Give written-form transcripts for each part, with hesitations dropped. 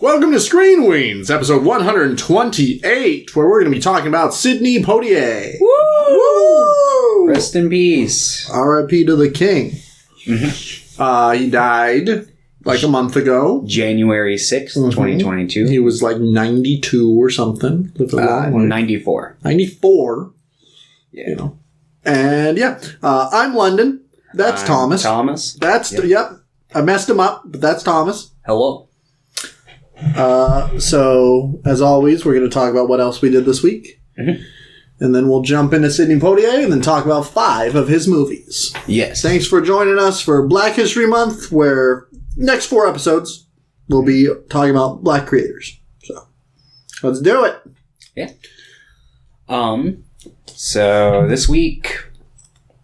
Welcome to Screen Weens, episode 128, where we're going to be talking about Sidney Poitier. Woo! Woo! Rest in peace. R.I.P. to the king. Mm-hmm. He died like a month ago. January 6th, 2022. He was like 92 or something. 94. 94. Yeah. You know. And yeah, I'm London. That's Thomas. Thomas. Yep. I messed him up, but that's Thomas. Hello. So, as always, we're going to talk about what else we did this week. Mm-hmm. And then we'll jump into Sidney Poitier and then talk about 5 of his movies. Yes. Thanks for joining us for Black History Month, where next 4 episodes we'll be talking about black creators. So, let's do it. Yeah. So, this week,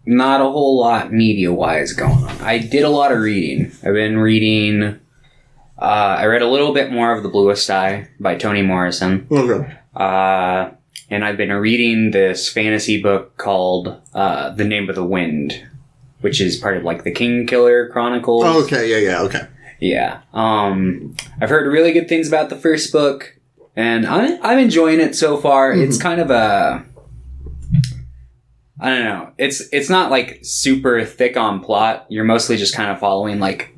not a whole lot media-wise going on. I did a lot of reading. I've been reading... I read a little bit more of The Bluest Eye by Toni Morrison. Okay. And I've been reading this fantasy book called The Name of the Wind, which is part of like the King Killer Chronicles. Oh, okay, yeah, okay. Yeah. I've heard really good things about the first book, and I'm enjoying it so far. Mm-hmm. It's kind of a... I don't know. It's not like super thick on plot. You're mostly just kind of following like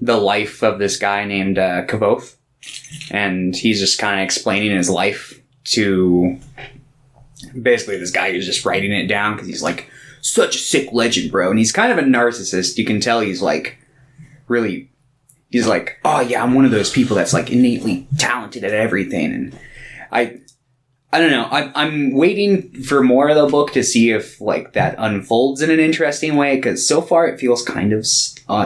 the life of this guy named Kavoth. And he's just kind of explaining his life to basically this guy who's just writing it down because he's like such a sick legend, bro. And he's kind of a narcissist. You can tell he's like really, he's like, oh yeah, I'm one of those people that's like innately talented at everything. And I don't know. I'm waiting for more of the book to see if like that unfolds in an interesting way, because so far it feels kind of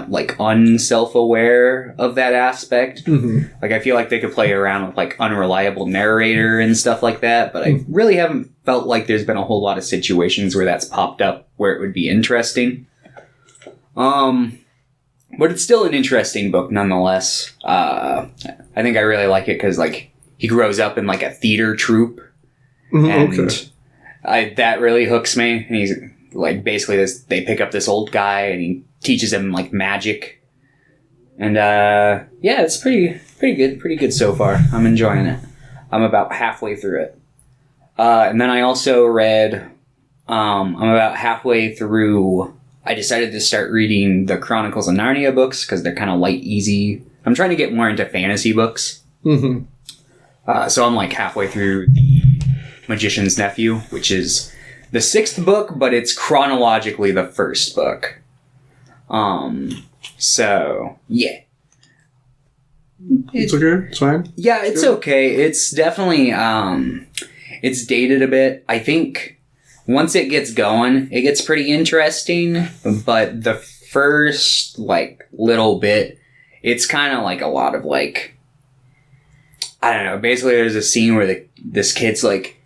like unself-aware of that aspect. Mm-hmm. Like I feel like they could play around with like unreliable narrator and stuff like that, but I really haven't felt like there's been a whole lot of situations where that's popped up where it would be interesting. But it's still an interesting book nonetheless. I think I really like it because like he grows up in like a theater troupe. And okay. That really hooks me. And he's like, basically they pick up this old guy and he teaches him like magic. And, yeah, it's pretty good so far. I'm enjoying it. I'm about halfway through it. And then I also read, I'm about halfway through, I decided to start reading the Chronicles of Narnia books because they're kind of light, easy. I'm trying to get more into fantasy books. Mm-hmm. So I'm like halfway through the Magician's Nephew, which is the 6th book, but it's chronologically the first book. So yeah, it's okay. It's fine. Yeah, it's okay. It's definitely it's dated a bit. I think once it gets going, it gets pretty interesting. But the first like little bit, it's kind of like a lot of like, I don't know. Basically, there's a scene where this kid's like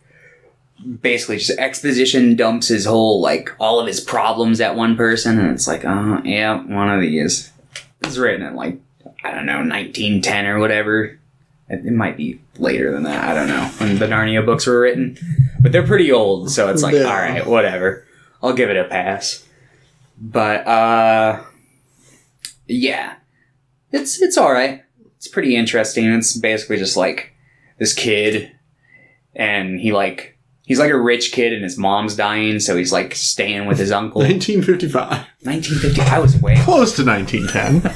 basically just exposition dumps his whole like all of his problems at one person, and it's like, oh yeah, one of these. It's written in like, I don't know, 1910 or whatever. It might be later than that. I don't know when the Narnia books were written, but they're pretty old, so it's like, all right, whatever. I'll give it a pass. But yeah, it's all right. It's pretty interesting. It's basically just like this kid, and he's like a rich kid and his mom's dying, so he's like staying with his uncle. 1955. 1950. I was way close to 1910.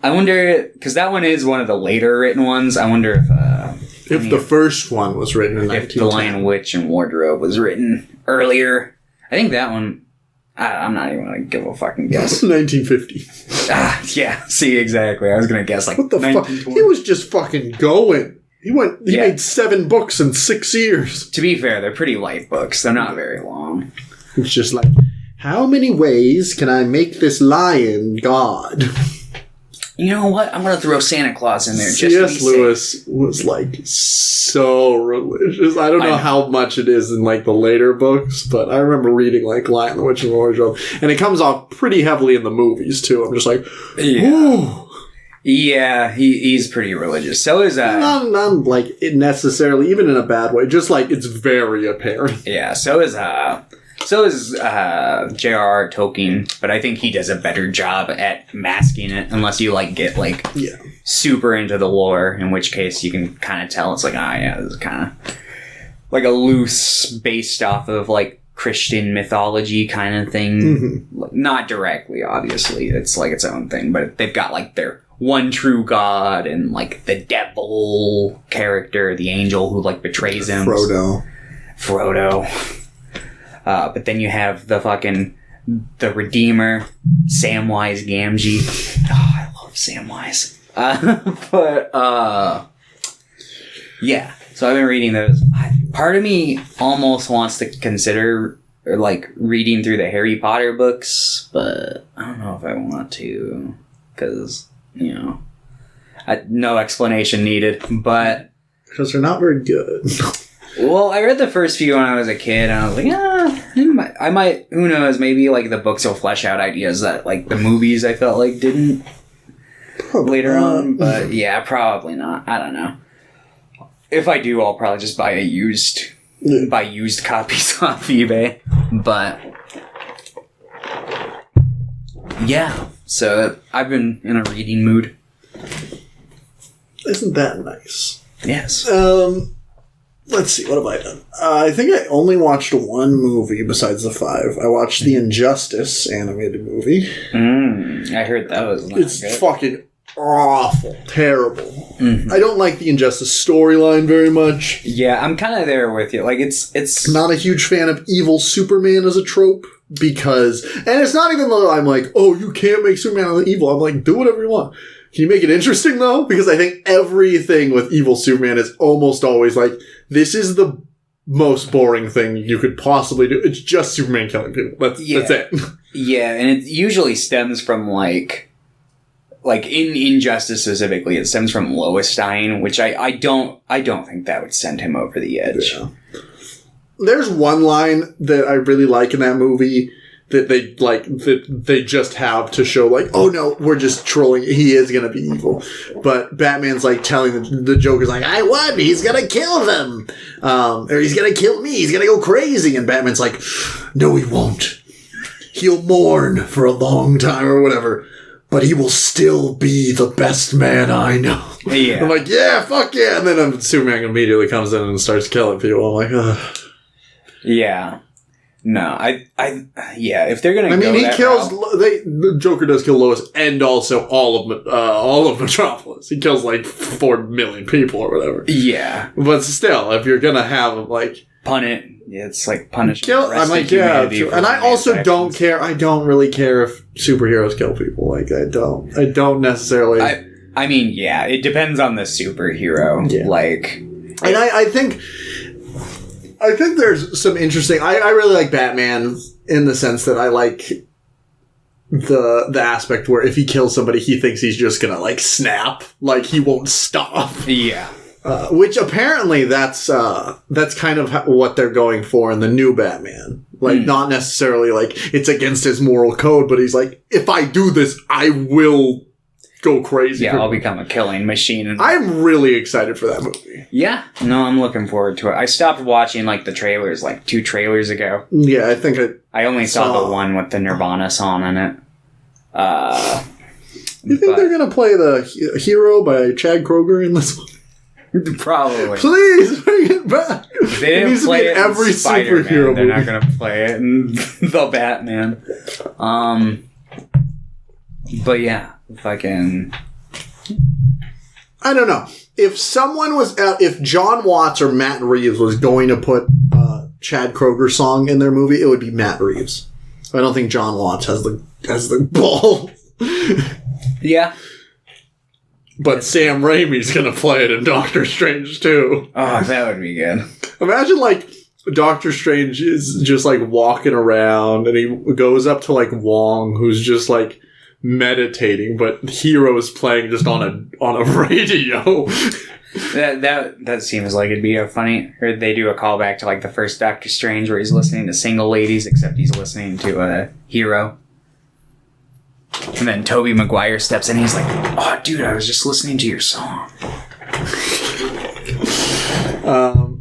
I wonder, because that one is one of the later written ones. I wonder if the first one was written in 1910. If The Lion, Witch, and Wardrobe was written earlier. I think that one, I'm not even going to give a fucking guess. 1950. Yeah, see, exactly. I was going to guess like what the fuck? He was just fucking going. He made 7 books in 6 years. To be fair, they're pretty light books. They're not very long. It's just like, how many ways can I make this lion God? You know what? I'm going to throw Santa Claus in there. C.S. Lewis was like so religious. I don't know how much it is in like the later books, but I remember reading like Lion, the Witch, and the Wardrobe, and it comes off pretty heavily in the movies too. I'm just like, ooh. Yeah, he's pretty religious. So is not like necessarily, even in a bad way. Just like it's very apparent. Yeah. So is J.R.R. Tolkien, but I think he does a better job at masking it. Unless you like get like super into the lore, in which case you can kind of tell it's like, this is kind of like a loose, based off of like Christian mythology kind of thing. Mm-hmm. Like, not directly, obviously. It's like its own thing, but they've got like their one true God and like the devil character, the angel who like betrays him. Frodo. But then you have the Redeemer, Samwise Gamgee. Oh, I love Samwise. Yeah. So I've been reading those. Part of me almost wants to consider like reading through the Harry Potter books, but I don't know if I want to, because no explanation needed. But because they're not very good. Well, I read the first few when I was a kid, and I was like, I might, who knows, maybe, like, the books will flesh out ideas that, like, the movies I felt like didn't later on, but, yeah, probably not. I don't know. If I do, I'll probably just buy used copies off eBay, but, yeah, so I've been in a reading mood. Isn't that nice? Yes. Let's see, what have I done? I think I only watched one movie besides the 5. I watched the Injustice animated movie. I heard that was not It's good. Fucking awful. Terrible. Mm-hmm. I don't like the Injustice storyline very much. Yeah, I'm kind of there with you. Like, it's... Not a huge fan of evil Superman as a trope, because... And it's not even though I'm like, oh, you can't make Superman evil. I'm like, do whatever you want. Can you make it interesting, though? Because I think everything with evil Superman is almost always like, this is the most boring thing you could possibly do. It's just Superman killing people. That's it. Yeah, and it usually stems from, like in Injustice specifically, it stems from Lois dying, which I don't think that would send him over the edge. Yeah. There's one line that I really like in that movie that they just have to show, like, oh no, we're just trolling. He is gonna be evil, but Batman's like telling the Joker's like, I won. He's gonna kill them, or he's gonna kill me. He's gonna go crazy. And Batman's like, no, he won't. He'll mourn for a long time or whatever, but he will still be the best man I know. Yeah, I'm like, yeah, fuck yeah. And then Superman immediately comes in and starts killing people. I'm like, ugh. Yeah. No, if they're gonna, he kills. The Joker does kill Lois, and also all of Metropolis. He kills like 4 million people or whatever. Yeah, but still, if you're gonna have like it's like punish. I'm like, yeah, and I also don't care. I don't really care if superheroes kill people. Like, I don't necessarily. I mean, yeah, it depends on the superhero. Yeah. Like, and I think there's some interesting... I really like Batman in the sense that I like the aspect where if he kills somebody, he thinks he's just gonna, like, snap. Like, he won't stop. Yeah. Which apparently that's kind of what they're going for in the new Batman. Like, not necessarily, like, it's against his moral code, but he's like, if I do this, I will go crazy. Yeah, I'll become a killing machine. I'm really excited for that movie. Yeah. No, I'm looking forward to it. I stopped watching, like, the trailers, like, 2 trailers ago. Yeah, I think I only saw the one with the Nirvana song in it. You think they're going to play the Hero by Chad Kroeger in this one? Probably. Please bring it back. They didn't play it in every superhero movie. They're not going to play it in the Batman. But yeah, I don't know. If someone was if John Watts or Matt Reeves was going to put Chad Kroeger's song in their movie, it would be Matt Reeves. I don't think John Watts has the ball. Yeah. But Sam Raimi's going to play it in Doctor Strange too. Oh, that would be good. Imagine, like, Doctor Strange is just, like, walking around and he goes up to, like, Wong, who's just, like, meditating, but Hero is playing just on a radio. That seems like it'd be a funny, or they do a callback to, like, the first Doctor Strange where he's listening to Single Ladies, except he's listening to a Hero. And then Tobey Maguire steps in and he's like, oh, dude, I was just listening to your song.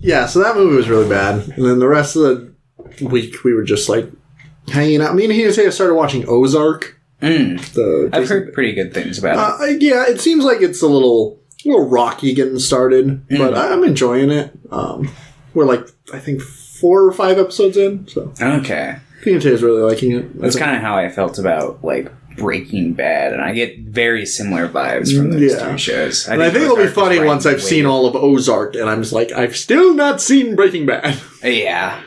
Yeah, so that movie was really bad. And then the rest of the week, we were just, like, hanging out. Me and he started watching Ozark. I've heard pretty good things about it. Yeah, it seems like it's a little rocky getting started, but I'm enjoying it. We're like, I think 4 or 5 episodes in, so. Okay. P&T's really liking it. That's kind of how I felt about, like, Breaking Bad, and I get very similar vibes from those two shows. I think it'll be funny once I've seen all of Ozark, and I'm just like, I've still not seen Breaking Bad. Yeah.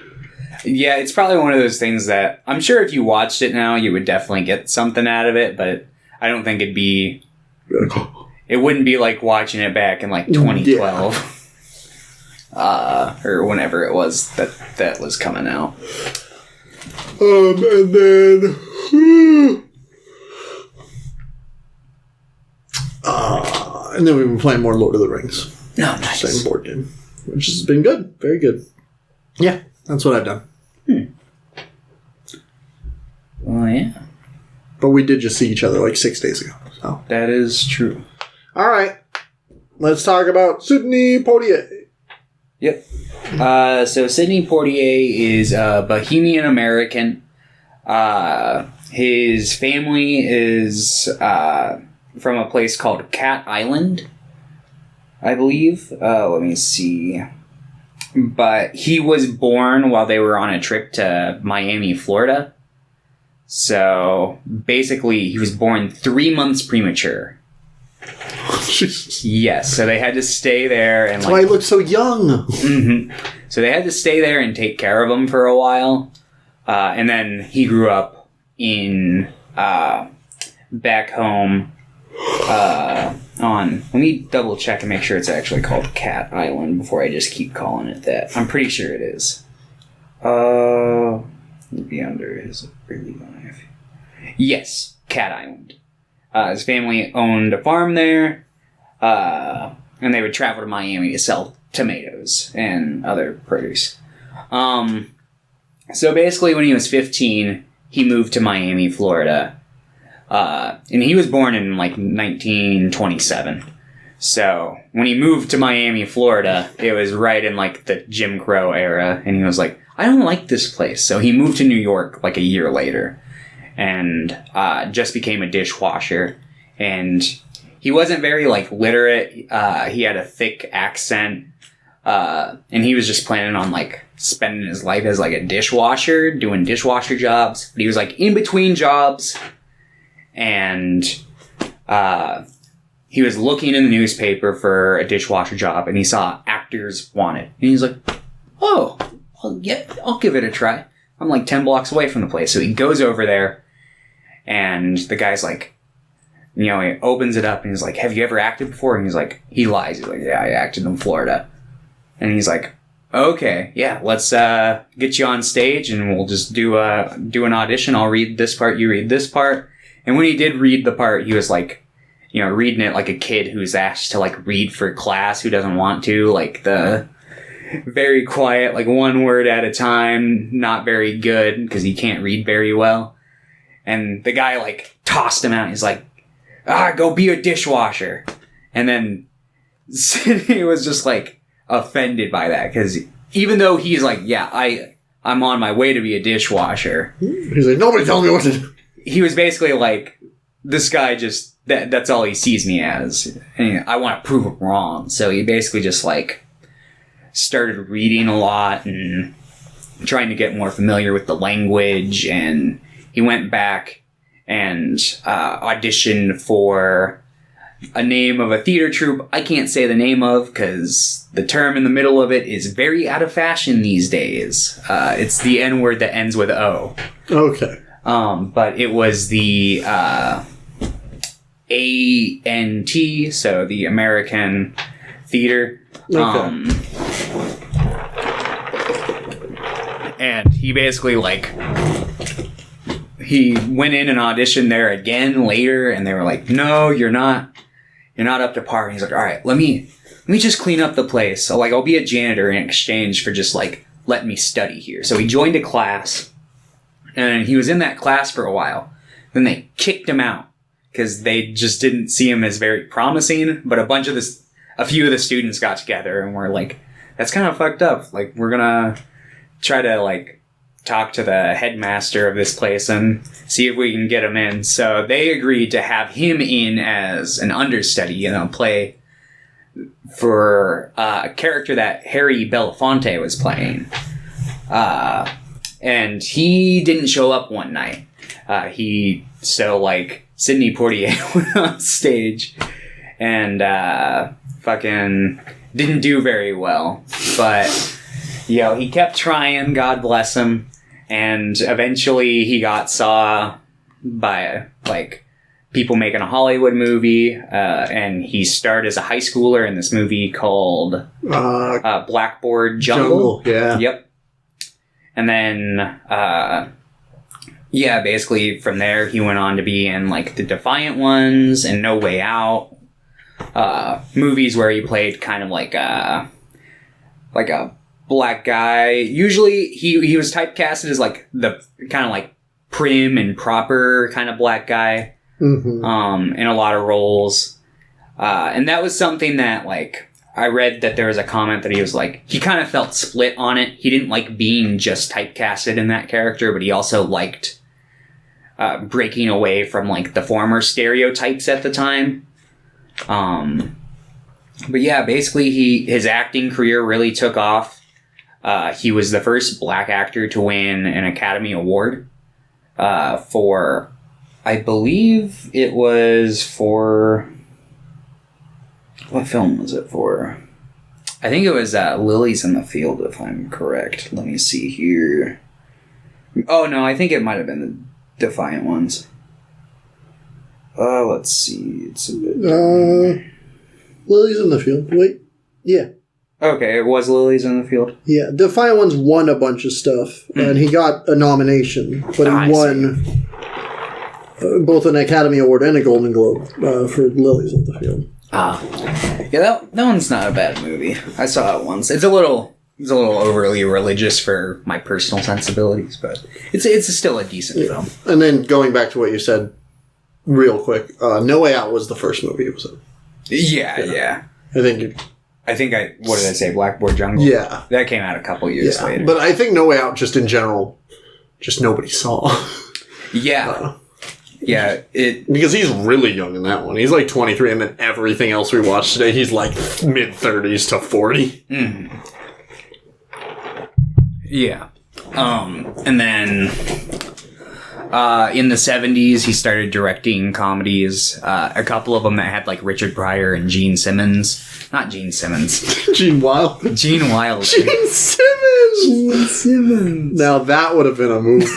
Yeah, it's probably one of those things that I'm sure if you watched it now, you would definitely get something out of it, but I don't think it'd be... It wouldn't be like watching it back in, like, 2012. Or whenever it was that was coming out. And then we've been playing more Lord of the Rings. No, nice. Same board game, which has been good. Very good. Yeah, that's what I've done. Well, yeah. But we did just see each other like 6 days ago. So that is true. All right. Let's talk about Sidney Poitier. Yep. So Sidney Poitier is a Bohemian American. His family is from a place called Cat Island, I believe. Let me see. But he was born while they were on a trip to Miami, Florida. So basically, he was born 3 months premature. Jesus. Yes, so they had to stay there and that's why he looked so young. Mm-hmm. So they had to stay there and take care of him for a while, and then he grew up in back home on. Let me double check and make sure it's actually called Cat Island before I just keep calling it that. I'm pretty sure it is. It'd be under his early life. Yes, Cat Island. His family owned a farm there, and they would travel to Miami to sell tomatoes and other produce. So basically, when he was 15, he moved to Miami, Florida, and he was born in like 1927. So when he moved to Miami, Florida, it was right in like the Jim Crow era, and he was like, I don't like this place. So he moved to New York like a year later. And just became a dishwasher. And he wasn't very, like, literate. He had a thick accent. And he was just planning on, like, spending his life as, like, a dishwasher, doing dishwasher jobs. But he was, like, in between jobs. And he was looking in the newspaper for a dishwasher job. And he saw actors wanted. And he's like, oh, well, yeah, I'll give it a try. I'm, like, 10 blocks away from the place. So he goes over there. And the guy's like, he opens it up and he's like, have you ever acted before? And he's like, he lies. He's like, yeah, I acted in Florida. And he's like, okay, yeah, let's get you on stage and we'll just do an audition. I'll read this part, you read this part. And when he did read the part, he was like, reading it like a kid who's asked to like read for class who doesn't want to, like the very quiet, like one word at a time, not very good because he can't read very well. And the guy, like, tossed him out. He's like, go be a dishwasher. And then Sidney was just, like, offended by that. Because even though he's like, yeah, I'm on my way to be a dishwasher. He's like, nobody tell me what to do. He was basically like, this guy just, that's all he sees me as. And I want to prove him wrong. So he basically just, like, started reading a lot and trying to get more familiar with the language. And he went back and auditioned for a name of a theater troupe I can't say the name of because the term in the middle of it is very out of fashion these days. It's the N word that ends with O. Okay. But it was the ANT, so the American Theater. Okay. And he basically, like, he went in and auditioned there again later, and they were like, no, you're not up to par. And he's like, all right, let me just clean up the place. So, like, I'll be a janitor in exchange for just, like, letting me study here. So he joined a class, and he was in that class for a while. Then they kicked him out because they just didn't see him as very promising. But a few of the students got together and were like, that's kind of fucked up. Like, we're gonna try to, like, talk to the headmaster of this place and see if we can get him in. So they agreed to have him in as an understudy, play for a character that Harry Belafonte was playing. And he didn't show up one night. Sidney Poitier went on stage and fucking didn't do very well. But, he kept trying, God bless him. And eventually he got saw by, people making a Hollywood movie. And he starred as a high schooler in this movie called Blackboard Jungle. Yeah. Yep. And then, basically from there he went on to be in The Defiant Ones and No Way Out. Movies where he played kind of like a black guy. Usually he was typecasted as the kind of prim and proper kind of black guy. Mm-hmm. In a lot of roles. And that was something that I read that there was a comment that he was he kind of felt split on it. He didn't like being just typecasted in that character, but he also liked breaking away from the former stereotypes at the time. But yeah, basically his acting career really took off. He was the first black actor to win an Academy Award for, I believe it was for... What film was it for? I think it was Lilies in the Field, if I'm correct. Let me see here. Oh, no, I think it might have been the Defiant Ones. Let's see. It's a bit... Lilies in the Field. Wait. Yeah. Okay, it was Lilies in the Field? Yeah. Defiant Ones won a bunch of stuff, and he got a nomination, but he won both an Academy Award and a Golden Globe for Lilies in the Field. Yeah, that one's not a bad movie. I saw it once. It's a little overly religious for my personal sensibilities, but it's still a decent film. And then going back to what you said, real quick, No Way Out was the first movie it was in. Yeah. I think what did I say? Blackboard Jungle. Yeah, that came out a couple years later. But I think No Way Out, just in general, just nobody saw. Yeah. Because he's really young in that one. He's 23, and then everything else we watched today, he's mid-30s to 40. Mm. Yeah. And then in the 70s, he started directing comedies. A couple of them that had Richard Pryor and Gene Simmons. Not Gene Simmons. Gene Wilder. Gene Wilder. Gene Simmons. Now that would have been a movie.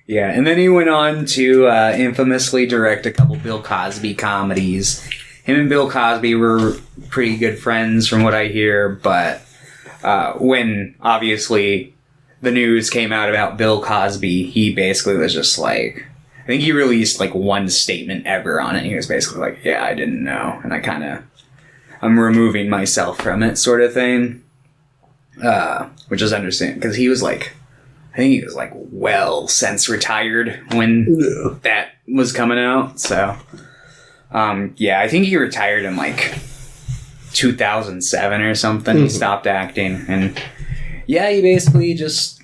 Yeah, and then he went on to infamously direct a couple Bill Cosby comedies. Him and Bill Cosby were pretty good friends from what I hear, but when, obviously, the news came out about Bill Cosby, he basically was just I think he released one statement ever on it. He was basically yeah, I didn't know, and I'm removing myself from it sort of thing. Which is understandable, because he was I think he was well since retired when that was coming out. So, I think he retired in 2007 or something. Mm-hmm. He stopped acting, and he basically just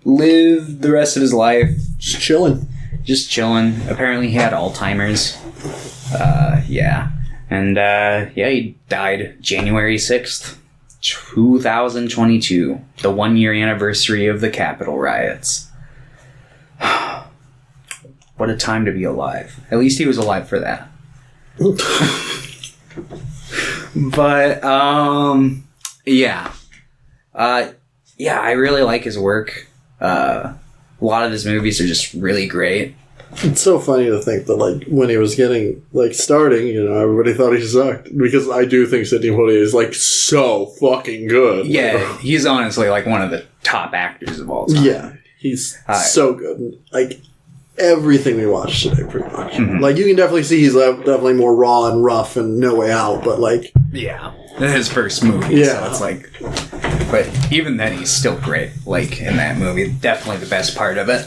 lived the rest of his life just chilling. Apparently, he had Alzheimer's. And he died January 6th. 2022, the 1-year anniversary of the Capitol riots. What a time to be alive. At least he was alive for that. But, I really like his work. A lot of his movies are just really great. It's so funny to think that, when he was getting, starting, everybody thought he sucked. Because I do think Sidney Poitier is, so fucking good. Yeah, he's honestly, one of the top actors of all time. Yeah, he's so good. Everything we watched today, pretty much. Mm-hmm. You can definitely see he's definitely more raw and rough and No Way Out, but, Yeah, his first movie, yeah. So it's, But even then, he's still great, in that movie. Definitely the best part of it.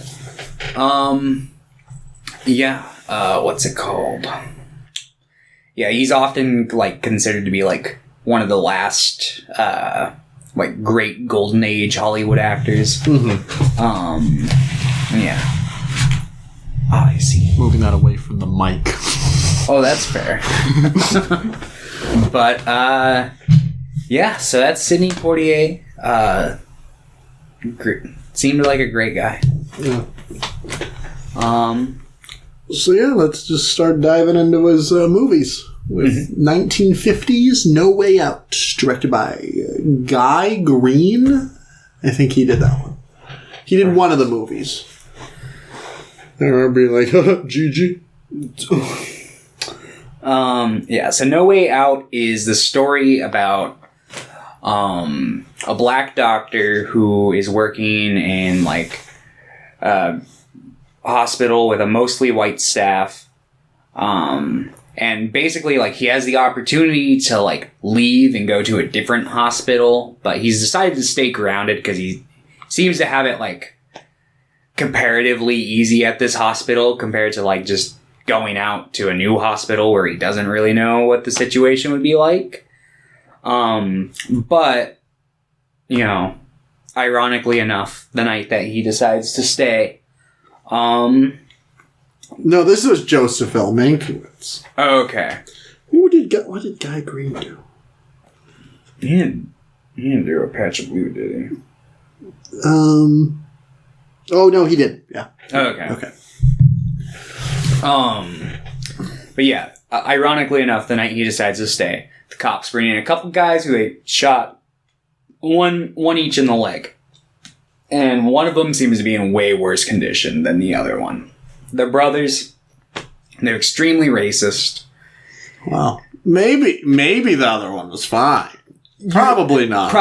What's it called? Yeah, he's often, considered to be, one of the last like great golden age Hollywood actors. Yeah. Oh, I see. Moving that away from the mic. Oh, that's fair. But yeah, so that's Sidney Poitier. Seemed like a great guy. Yeah. So yeah, let's just start diving into his movies. With 1950s No Way Out, directed by Guy Green. I think he did that one. He did one of the movies. I remember being like, GG. Yeah, so No Way Out is the story about a black doctor who is working in like a hospital with a mostly white staff. And basically, like, he has the opportunity to, like, leave and go to a different hospital, but he's decided to stay grounded because he seems to have it, like, comparatively easy at this hospital compared to, like, just going out to a new hospital where he doesn't really know what the situation would be like. But, you know, ironically enough, the night that he decides to stay, no, this was Joseph L. Mankiewicz. Okay. What did Guy Green do? He didn't do a Patch of Blue, did he? Oh, no, he did. Yeah. Okay. But yeah, ironically enough, the night he decides to stay, the cops bring in a couple guys who they shot one each in the leg. And one of them seems to be in way worse condition than the other one. They're brothers. They're extremely racist. Well, maybe the other one was fine. Probably not.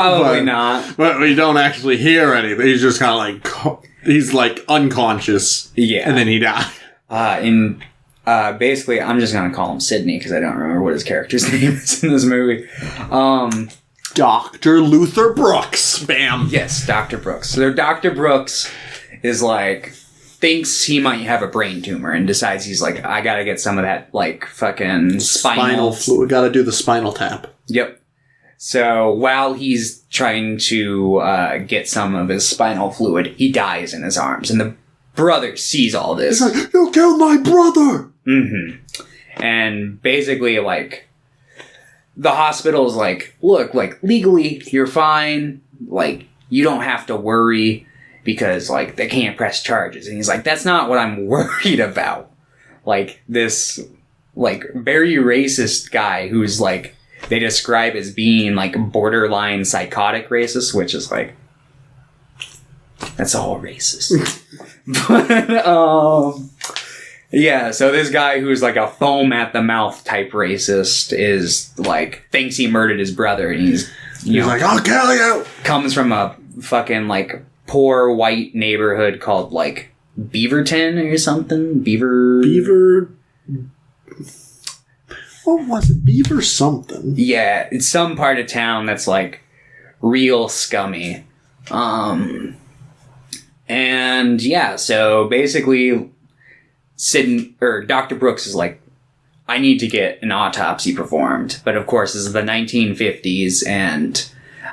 Not. But we don't actually hear anything. He's just kind of like, he's like unconscious. Yeah. And then he died. Basically, I'm just going to call him Sidney because I don't remember what his character's name is in this movie. Dr. Luther Brooks. Bam. Yes, Dr. Brooks. So Dr. Brooks is like, thinks he might have a brain tumor and decides he's like, I gotta get some of that, like, fucking spinal fluid. Gotta do the spinal tap. Yep. So while he's trying to get some of his spinal fluid, he dies in his arms. And the brother sees all this. He's like, you killed my brother! And basically, like, the hospital's like, look, like, legally, you're fine. Like, you don't have to worry because, like, they can't press charges. And he's like, that's not what I'm worried about. Like, this, like, very racist guy who's, like, they describe as being, like, borderline psychotic racist, which is, like, that's all racist. But, yeah, so this guy who's like a foam at the mouth type racist is like, thinks he murdered his brother and he's like, I'll kill you! Comes from a fucking like poor white neighborhood called like Beaverton or something. Beaver. What was it? Beaver something. Yeah, it's some part of town that's like real scummy. And yeah, so basically Dr. Brooks is like, I need to get an autopsy performed. But of course, this is the 1950s, and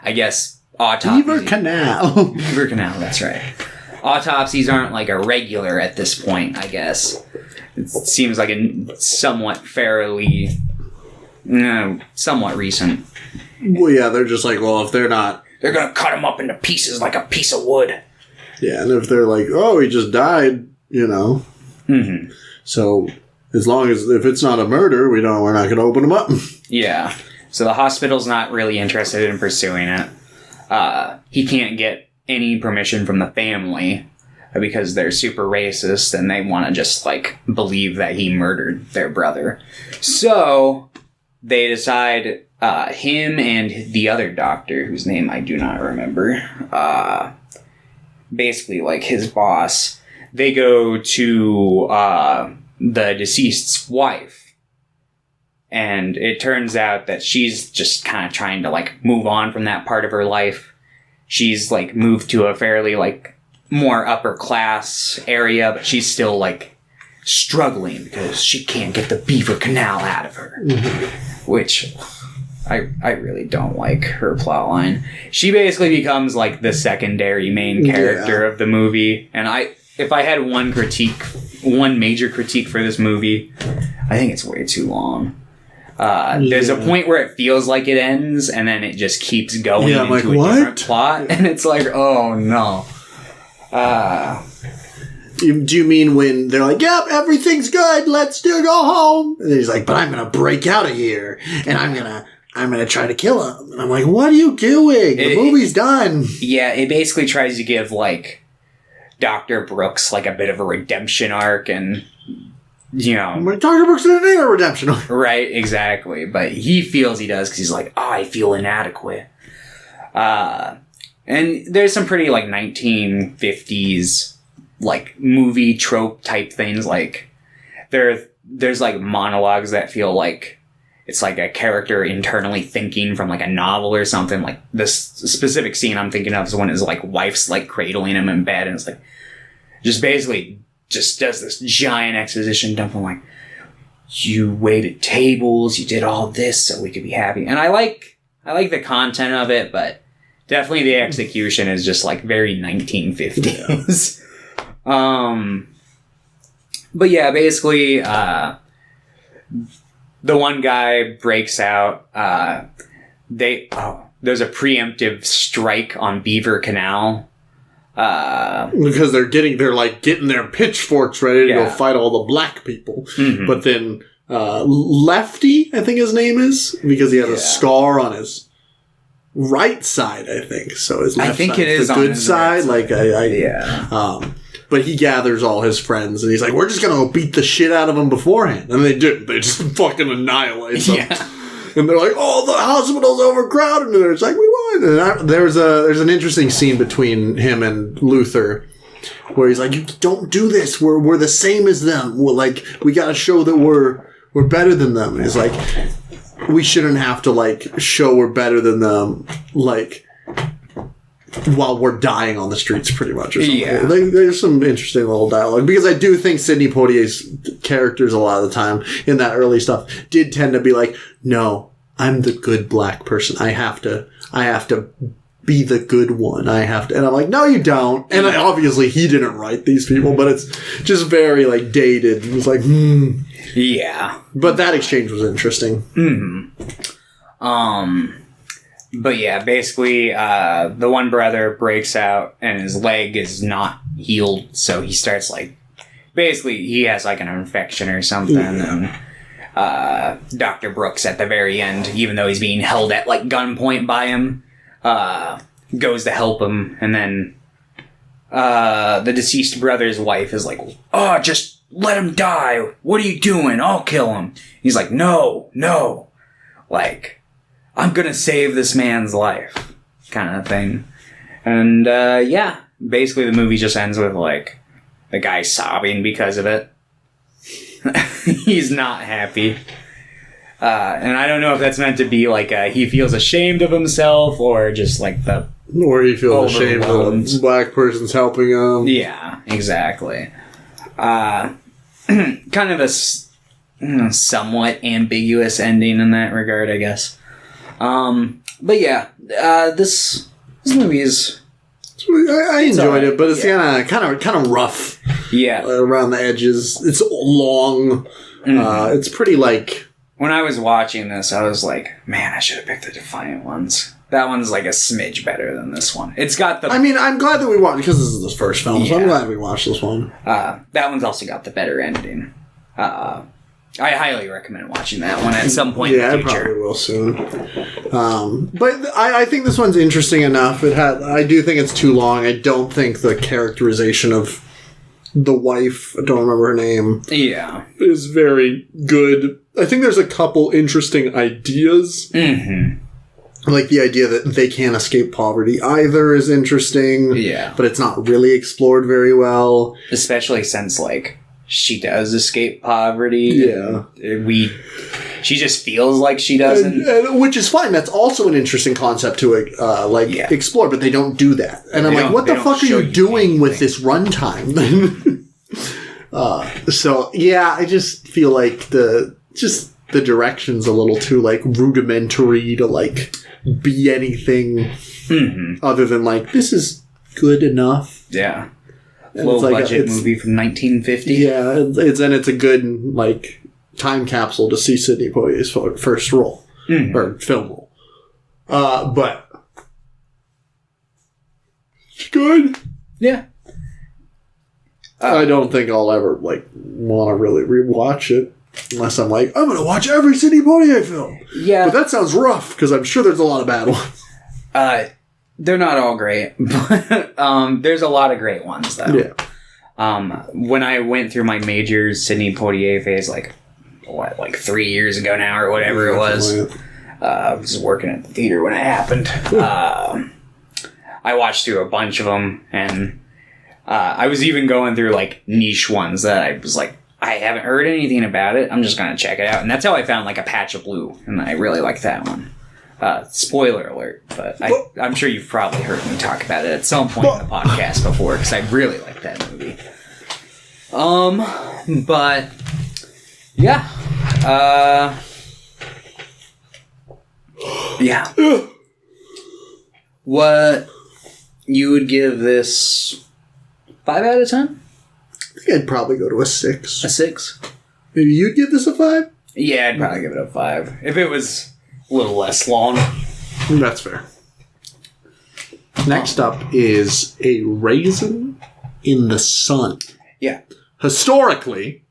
I guess autopsy... Beaver Canal. Beaver Canal, that's right. Autopsies aren't like a regular at this point, I guess. It seems like a somewhat somewhat recent. Well, yeah, they're just like, well, if they're not... They're gonna cut him up into pieces like a piece of wood. Yeah, and if they're like, oh, he just died, you know... Mm-hmm. So, as long as, if it's not a murder, we're not going to open them up. Yeah. So the hospital's not really interested in pursuing it. He can't get any permission from the family because they're super racist and they want to just, like, believe that he murdered their brother. So, they decide, him and the other doctor, whose name I do not remember, basically, like, his boss... They go to the deceased's wife. And it turns out that she's just kind of trying to, like, move on from that part of her life. She's, like, moved to a fairly, like, more upper class area, but she's still, like, struggling because she can't get the Beaver Canal out of her. Mm-hmm. Which, I really don't like her plotline. She basically becomes like the secondary main character of the movie, and if I had one major critique for this movie, I think it's way too long. There's a point where it feels like it ends, and then it just keeps going into a different plot, and it's like, oh no. Do you mean when they're like, yep, everything's good, let's go home? And he's like, but I'm going to break out of here, and I'm going to try to kill him. And I'm like, what are you doing? The movie's done. Yeah, it basically tries to give, like, Dr. Brooks, like, a bit of a redemption arc, and, you know. Dr. Brooks didn't need a redemption arc. Right, exactly. But he feels he does, because he's like, I feel inadequate. And there's some pretty, like, 1950s... like movie trope type things, like there's like monologues that feel like it's like a character internally thinking from like a novel or something. Like this specific scene I'm thinking of is when his like wife's like cradling him in bed, and it's like just basically just does this giant exposition dump on like, you waited tables, you did all this so we could be happy. And I like the content of it, but definitely the execution is just like very 1950s. But yeah, basically, the one guy breaks out, there's a preemptive strike on Beaver Canal. Because they're getting their pitchforks ready to go fight all the black people. Mm-hmm. But then, Lefty, I think his name is, because he has a scar on his right side, I think. So his left side is the good side. Right, but he gathers all his friends, and he's like, we're just going to go beat the shit out of them beforehand. And they didn't. They just fucking annihilate them. Yeah. And they're like, oh, the hospital's overcrowded. And they're just like, we won. And there's an interesting scene between him and Luther where he's like, you don't do this. We're the same as them. We got to show that we're better than them. And he's like, we shouldn't have to, like, show we're better than them, like, while we're dying on the streets, pretty much, or something. Yeah. There's some interesting little dialogue, because I do think Sidney Poitier's characters a lot of the time in that early stuff did tend to be like, no, I'm the good black person. I have to be the good one. I have to, and I'm like, no, you don't. And obviously he didn't write these people, but it's just very like dated. It was like, yeah. But that exchange was interesting. But yeah, basically, the one brother breaks out and his leg is not healed, so he starts like, basically he has like an infection or something, and Dr. Brooks at the very end, even though he's being held at like gunpoint by him, goes to help him, and then the deceased brother's wife is like, oh, just let him die, what are you doing, I'll kill him. He's like, no, like, I'm gonna save this man's life, kind of thing. And, yeah, basically the movie just ends with, like, the guy sobbing because of it. He's not happy. And I don't know if that's meant to be, like, he feels ashamed of himself, or just, like, or he feels ashamed that a black person's helping him. Yeah, exactly. Kind of a somewhat ambiguous ending in that regard, I guess. But yeah, this movie is. I enjoyed it, but it's kind of rough. Yeah, around the edges. It's long. It's pretty like. When I was watching this, I was like, man, I should have picked the Defiant Ones. That one's like a smidge better than this one. It's got the. I mean, I'm glad that we watched, because this is the first film, so I'm glad we watched this one. That one's also got the better ending. I highly recommend watching that one at some point in the future. Yeah, I probably will soon. But I think this one's interesting enough. I do think it's too long. I don't think the characterization of the wife, I don't remember her name, is very good. I think there's a couple interesting ideas. Mm-hmm. Like the idea that they can't escape poverty either is interesting. Yeah. But it's not really explored very well. Especially since, like, she does escape poverty. Yeah. She just feels like she doesn't. And which is fine. That's also an interesting concept to explore, but they don't do that. And I'm like, what the fuck are you doing with this runtime? So, yeah, I just feel like the direction's a little too, like, rudimentary to, like, be anything other than, like, this is good enough. Yeah. Low budget movie from 1950. Yeah, it's a good, like, time capsule to see Sidney Poitier's first role. Or film role. But it's good. Yeah. I don't think I'll ever, like, want to really rewatch it. Unless I'm like, I'm going to watch every Sidney Poitier film. Yeah. But that sounds rough, because I'm sure there's a lot of bad ones. They're not all great, but there's a lot of great ones, though. Yeah. When I went through my major Sidney Poitier phase, like 3 years ago now, or whatever it was, I was working at the theater when it happened. I watched through a bunch of them, and I was even going through, like, niche ones that I was like, I haven't heard anything about it. I'm just going to check it out. And that's how I found, like, A Patch of Blue, and I really liked that one. Spoiler alert, but I'm sure you've probably heard me talk about it at some point in the podcast before, because I really like that movie. But, yeah. Yeah. What you would give this 5 out of 10? I think I'd probably go to a 6. A 6? Maybe you'd give this a 5? Yeah, I'd probably give it a 5. If it was a little less long. That's fair. Next up is A Raisin in the Sun. Yeah. Historically,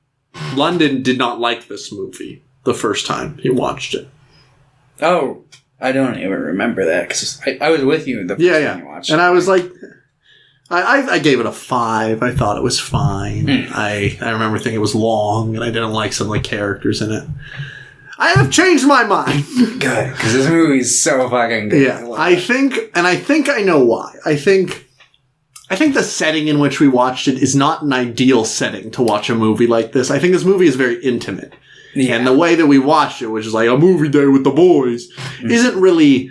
London did not like this movie the first time he watched it. Oh, I don't even remember that, because I was with you the first time you watched it. And I was like, I gave it a 5. I thought it was fine. I remember thinking it was long, and I didn't like some of the characters in it. I have changed my mind. Good, because this movie is so fucking good. Yeah, I think I know why. I think the setting in which we watched it is not an ideal setting to watch a movie like this. I think this movie is very intimate. Yeah. And the way that we watched it, which is like a movie day with the boys, isn't really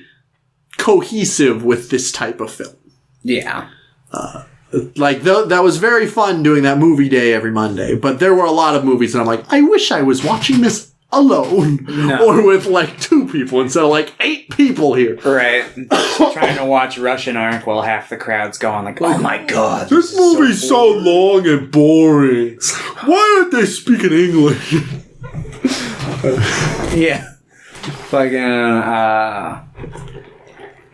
cohesive with this type of film. Yeah. That was very fun doing that movie day every Monday, but there were a lot of movies that I'm like, I wish I was watching this alone or with like 2 people instead of like 8 people here. Right. Trying to watch Russian Ark while half the crowd's going like, oh my god. This movie's so long and boring. Why aren't they speaking English? Yeah. Fucking,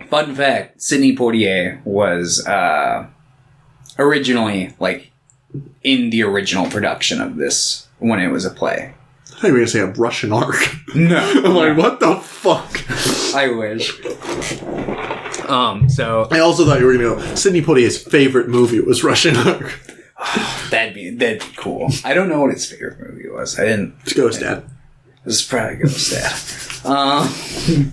fun fact, Sidney Poitier was, originally, like, in the original production of this when it was a play. I thought you were going to say a Russian Ark. No. I'm like, what the fuck? I wish. So... I also thought you were going to go, Sidney Poitier's favorite movie was Russian Ark. That'd be cool. I don't know what his favorite movie was. I didn't... It's Ghost Dad. This is probably Ghost Dad.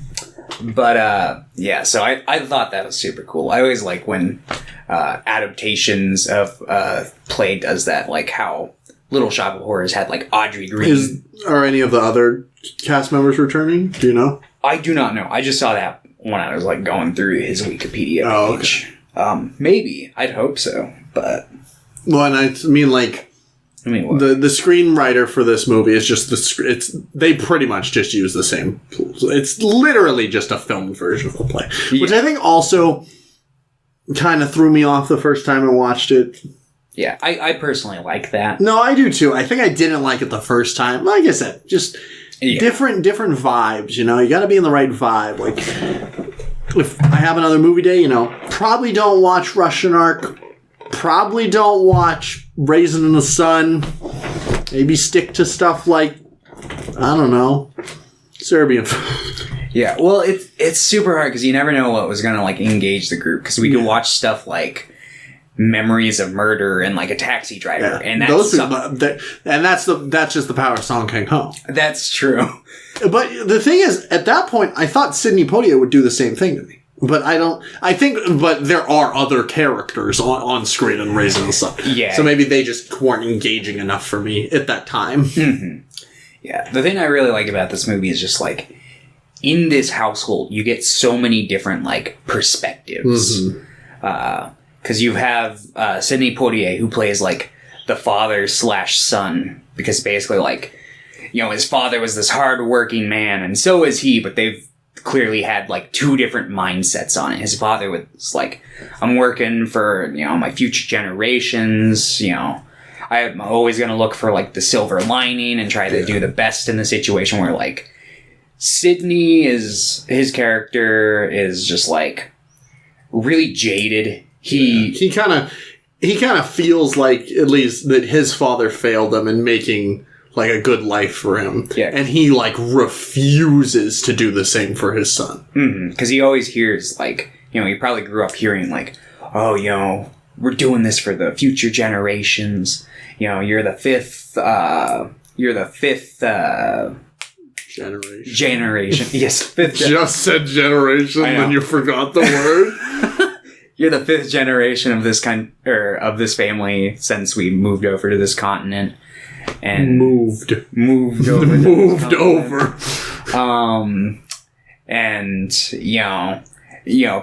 But, yeah, so I thought that was super cool. I always like when adaptations of play does that, like how Little Shop of Horrors had, like, Audrey Green. Are any of the other cast members returning? Do you know? I do not know. I just saw that when I was, like, going through his Wikipedia page. Okay. Maybe. I'd hope so, but... Well, and I mean, like... what? The screenwriter for this movie is just they pretty much just use the same tools. It's literally just a filmed version of the play, which I think also kind of threw me off the first time I watched it. Yeah, I personally like that. No, I do too. I think I didn't like it the first time. Like I said, just different vibes. You know, you got to be in the right vibe. Like if I have another movie day, you know, probably don't watch Russian Ark. Probably don't watch Raisin in the Sun. Maybe stick to stuff like, I don't know, Serbian. Yeah, well, it's super hard because you never know what was going to, like, engage the group. Because we could watch stuff like Memories of Murder and, like, A Taxi Driver. And that's that's just the power of Song Kang Ho. That's true. But the thing is, at that point, I thought Sidney Poitier would do the same thing to me. But but there are other characters on screen in Raisin in the Sun. Yeah. So maybe they just weren't engaging enough for me at that time. Mm-hmm. Yeah. The thing I really like about this movie is just, like, in this household, you get so many different, like, perspectives. Mm-hmm. 'Cause you have Sidney Poitier, who plays, like, the father/son, because basically, like, his father was this hard-working man, and so is he, but they've clearly had, like, two different mindsets on it. His father was like, I'm working for, my future generations, I'm always going to look for, like, the silver lining and try to do the best in the situation, where, like, Sidney his character is just, like, really jaded. He kind of feels like, at least, that his father failed him in making, like, a good life for him. Yeah. And he, like, refuses to do the same for his son. Because he always hears, like, he probably grew up hearing, like, oh, we're doing this for the future generations. You're the fifth generation. Yes, fifth. Just said generation, then you forgot the word. You're the fifth generation of this of this family since we moved over to this continent. And moved over. And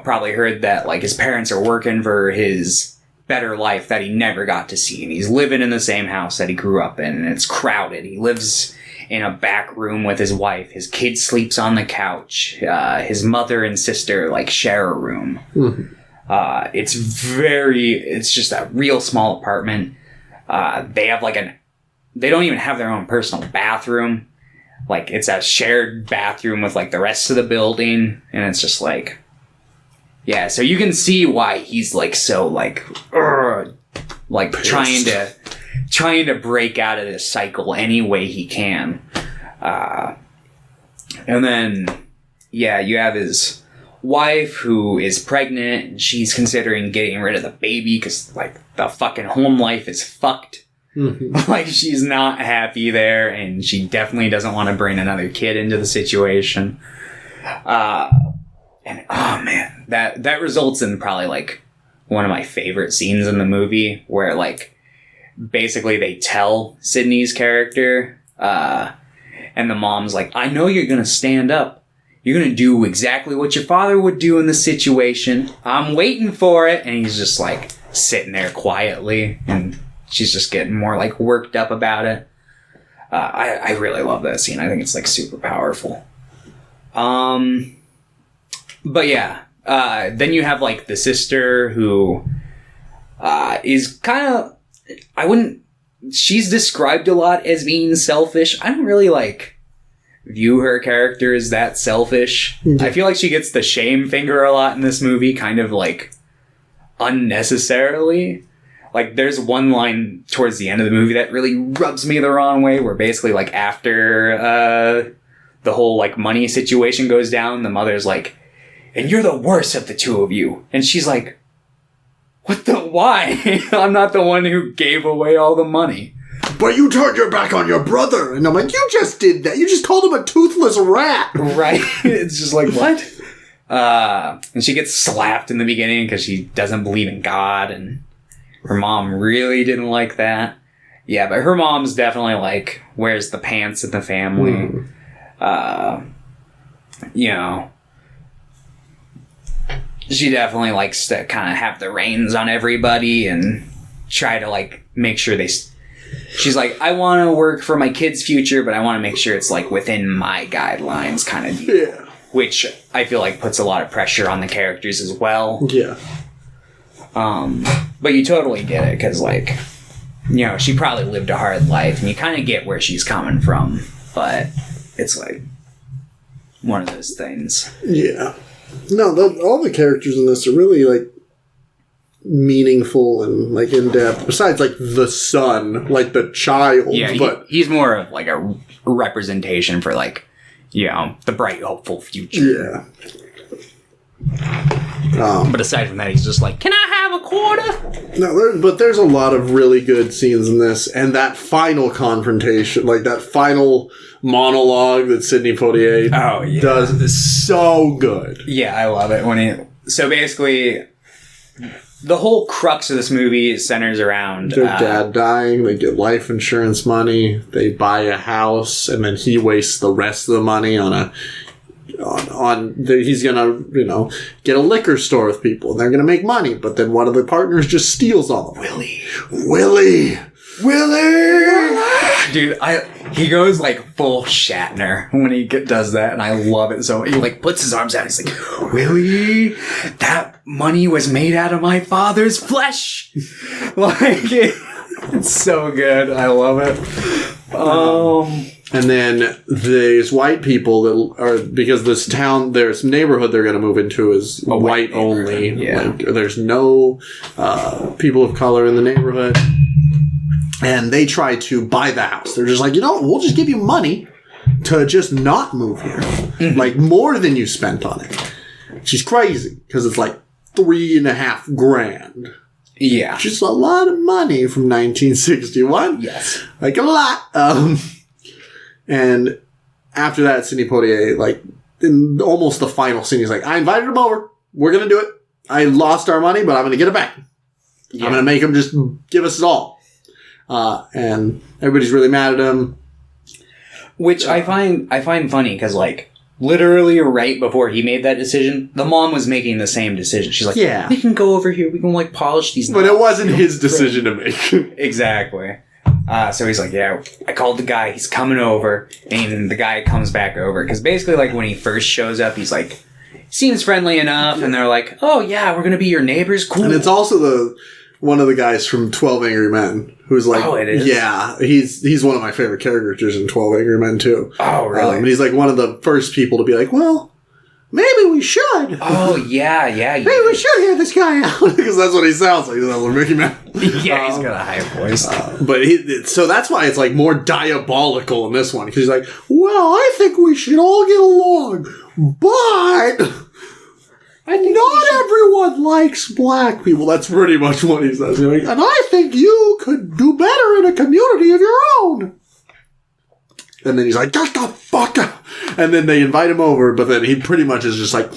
probably heard that, like, his parents are working for his better life that he never got to see, and he's living in the same house that he grew up in, and it's crowded. He lives in a back room with his wife. His kid sleeps on the couch. His mother and sister, like, share a room. Mm-hmm. It's just a real small apartment. They have, like, they don't even have their own personal bathroom. Like, it's a shared bathroom with, like, the rest of the building. And it's just, like... Yeah, so you can see why he's, like, so, like... like, trying to break out of this cycle any way he can. And then... Yeah, you have his wife who is pregnant. And she's considering getting rid of the baby because, like, the fucking home life is fucked. Mm-hmm. Like, she's not happy there, and she definitely doesn't want to bring another kid into the situation. And oh man, that results in probably, like, one of my favorite scenes in the movie, where, like, basically they tell Sidney's character, and the mom's like, I know you're gonna stand up. You're gonna do exactly what your father would do in the situation. I'm waiting for it. And he's just, like, sitting there quietly, and she's just getting more, like, worked up about it. I really love that scene. I think it's, like, super powerful. But yeah, then you have, like, the sister who is kind of... She's described a lot as being selfish. I don't really, like, view her character as that selfish. Mm-hmm. I feel like she gets the shame finger a lot in this movie, kind of, like, unnecessarily. Like, there's one line towards the end of the movie that really rubs me the wrong way, where basically, like, after the whole, like, money situation goes down, the mother's like, and you're the worst of the two of you. And she's like, why? I'm not the one who gave away all the money. But you turned your back on your brother. And I'm like, you just did that. You just called him a toothless rat. Right? It's just like, what? And she gets slapped in the beginning because she doesn't believe in God, and her mom really didn't like that. Yeah, but her mom's definitely, like, wears the pants in the family. She definitely likes to kind of have the reins on everybody and try to, like, make sure she's like, I want to work for my kid's future, but I want to make sure it's, like, within my guidelines kind of deal. Yeah. Which I feel like puts a lot of pressure on the characters as well. Yeah. But you totally get it, because, like, she probably lived a hard life, and you kind of get where she's coming from, but it's, like, one of those things. Yeah. No, all the characters in this are really, like, meaningful and, like, in-depth. Besides, like, the son, like, the child. Yeah, but he's more of, like, a representation for, like, the bright, hopeful future. Yeah. But aside from that, he's just like, can I have a quarter? No, but there's a lot of really good scenes in this, and that final confrontation, like that final monologue that Sidney Poitier does is so good. Yeah, I love it. So basically, the whole crux of this movie centers around their dad dying. They get life insurance money. They buy a house, and then he wastes the rest of the money on he's gonna, get a liquor store with people, and they're gonna make money. But then one of the partners just steals all of it. Willie! Dude, he goes like full Shatner when he does that, and I love it so. He like puts his arms out. He's like, "Willie, that money was made out of my father's flesh." Like it's so good. I love it. And then these white people that are, because this neighborhood they're going to move into is white only. Yeah. Like, there's no people of color in the neighborhood. And they try to buy the house. They're just like, we'll just give you money to just not move here. Mm-hmm. Like, more than you spent on it. She's crazy, because it's like $3.5 grand. Yeah. Which is a lot of money from 1961. Yes. Like, a lot. And after that, Sidney Poitier, like, in almost the final scene, he's like, I invited him over. We're going to do it. I lost our money, but I'm going to get it back. Yeah. I'm going to make him just give us it all. And everybody's really mad at him. Which I find funny, because, like, literally right before he made that decision, the mom was making the same decision. She's like, we can go over here. We can, like, polish these But it wasn't his decision to make. Exactly. So he's like, I called the guy. He's coming over. And the guy comes back over. Because basically, like, when he first shows up, he's like, seems friendly enough. And they're like, oh, yeah, we're going to be your neighbors. Cool. And it's also one of the guys from 12 Angry Men. Who's like, it is? Yeah, he's one of my favorite characters in 12 Angry Men, too. Oh, really? And he's like one of the first people to be like, well, maybe we should. Oh, yeah. Maybe we should hear this guy out. Because that's what he sounds like. He sounds like Mickey Mouse. Yeah, he's got a high voice. So that's why it's like more diabolical in this one. Because he's like, well, I think we should all get along. But not everyone likes black people. That's pretty much what he says. And I think you could do better in a community of your own. And then he's like, get the fuck up. And then they invite him over, but then he pretty much is just like,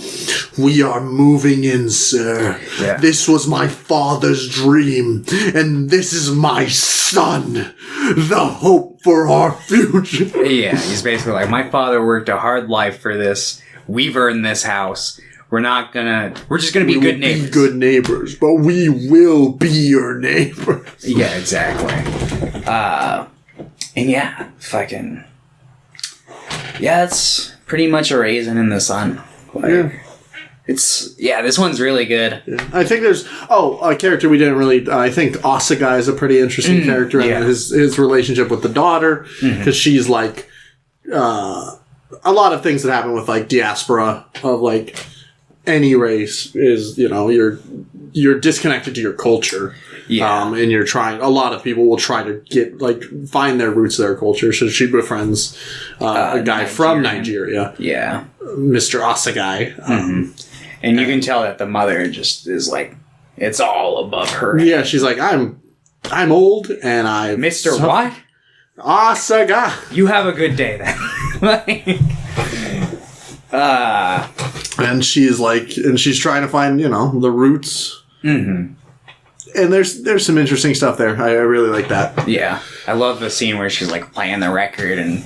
we are moving in, sir. Yeah. This was my father's dream, and this is my son. The hope for our future. Yeah, he's basically like, my father worked a hard life for this. We've earned this house. We're just gonna be good neighbors. Be good neighbors, but we will be your neighbors. Yeah, exactly. And yeah, it's pretty much a Raisin in the Sun. Like, this one's really good. Yeah. I think there's a character we didn't really. I think Asagai is a pretty interesting character, and his relationship with the daughter, because she's like a lot of things that happen with like diaspora of like. Any race is, you're disconnected to your culture. Yeah. And you're trying, a lot of people will try to find their roots, their culture. So she befriends a guy from Nigeria. Yeah. Mr. Asagai. And you can tell that the mother just is like, it's all above her. Yeah, she's like, I'm old and I... Mr. What? Asagai. You have a good day then. And she's trying to find, the roots. Mm-hmm. And there's some interesting stuff there. I really like that. Yeah. I love the scene where she's like playing the record and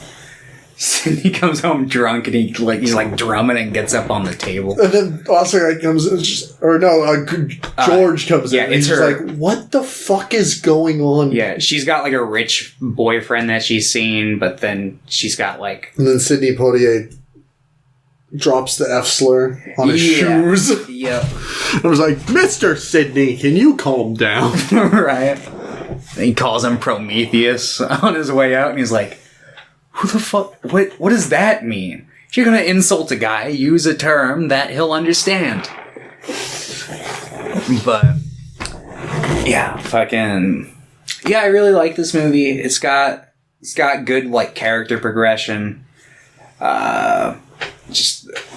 Sidney comes home drunk and he's like drumming and gets up on the table. And then Asagai comes in, George comes in. And he's like, what the fuck is going on? Yeah, she's got like a rich boyfriend that she's seen, but then she's got like... And then Sidney Poitier drops the F slur on his shoes. Yep. I was like, Mr. Sidney, can you calm down? Right. And he calls him Prometheus on his way out, and he's like, who the fuck? What does that mean? If you're gonna insult a guy, use a term that he'll understand. But, yeah, I really like this movie. It's got good, like, character progression.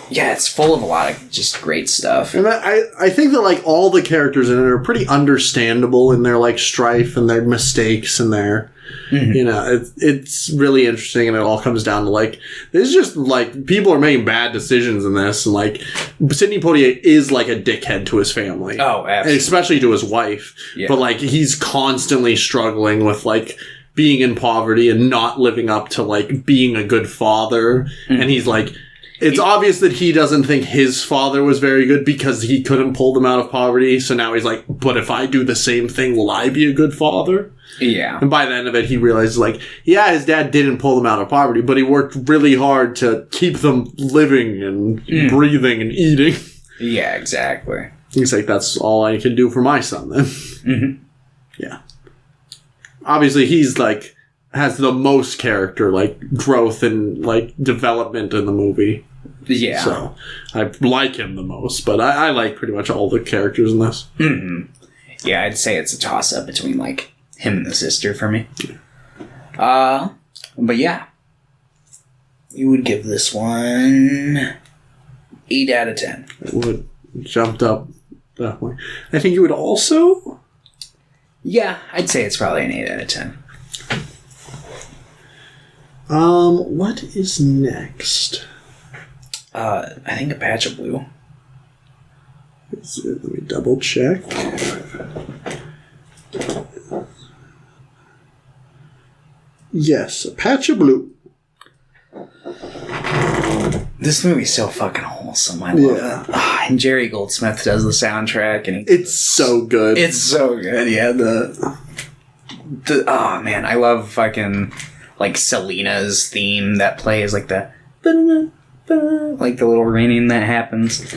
It's full of a lot of just great stuff. And I think that like all the characters in it are pretty understandable in their like strife and their mistakes and their, it's really interesting, and it all comes down to like, it's just like people are making bad decisions in this, and like Sidney Poitier is like a dickhead to his family. Oh, absolutely. And especially to his wife. Yeah. But like he's constantly struggling with like being in poverty and not living up to like being a good father. Mm-hmm. And he's like, It's obvious that he doesn't think his father was very good because he couldn't pull them out of poverty. So now he's like, but if I do the same thing, will I be a good father? Yeah. And by the end of it, he realizes, like, yeah, his dad didn't pull them out of poverty, but he worked really hard to keep them living and breathing and eating. Yeah, exactly. He's like, that's all I can do for my son, then. Mm-hmm. Yeah. Obviously, he's, like, has the most character, like, growth and, like, development in the movie. Yeah. So, I like him the most, but I like pretty much all the characters in this. Mm-hmm. Yeah, I'd say it's a toss-up between, like, him and the sister for me. But yeah. You would give this one 8 out of 10. It would. Jumped up, definitely. I think you would also... Yeah, I'd say it's probably an 8 out of 10. What is next? I think A Patch of Blue. Let me double check. Yes, A Patch of Blue. This movie's so fucking wholesome. I love it. And Jerry Goldsmith does the soundtrack, and it's so good. It's so good. Yeah, oh man, I love fucking like Selena's theme that plays, like the like the little ringing that happens.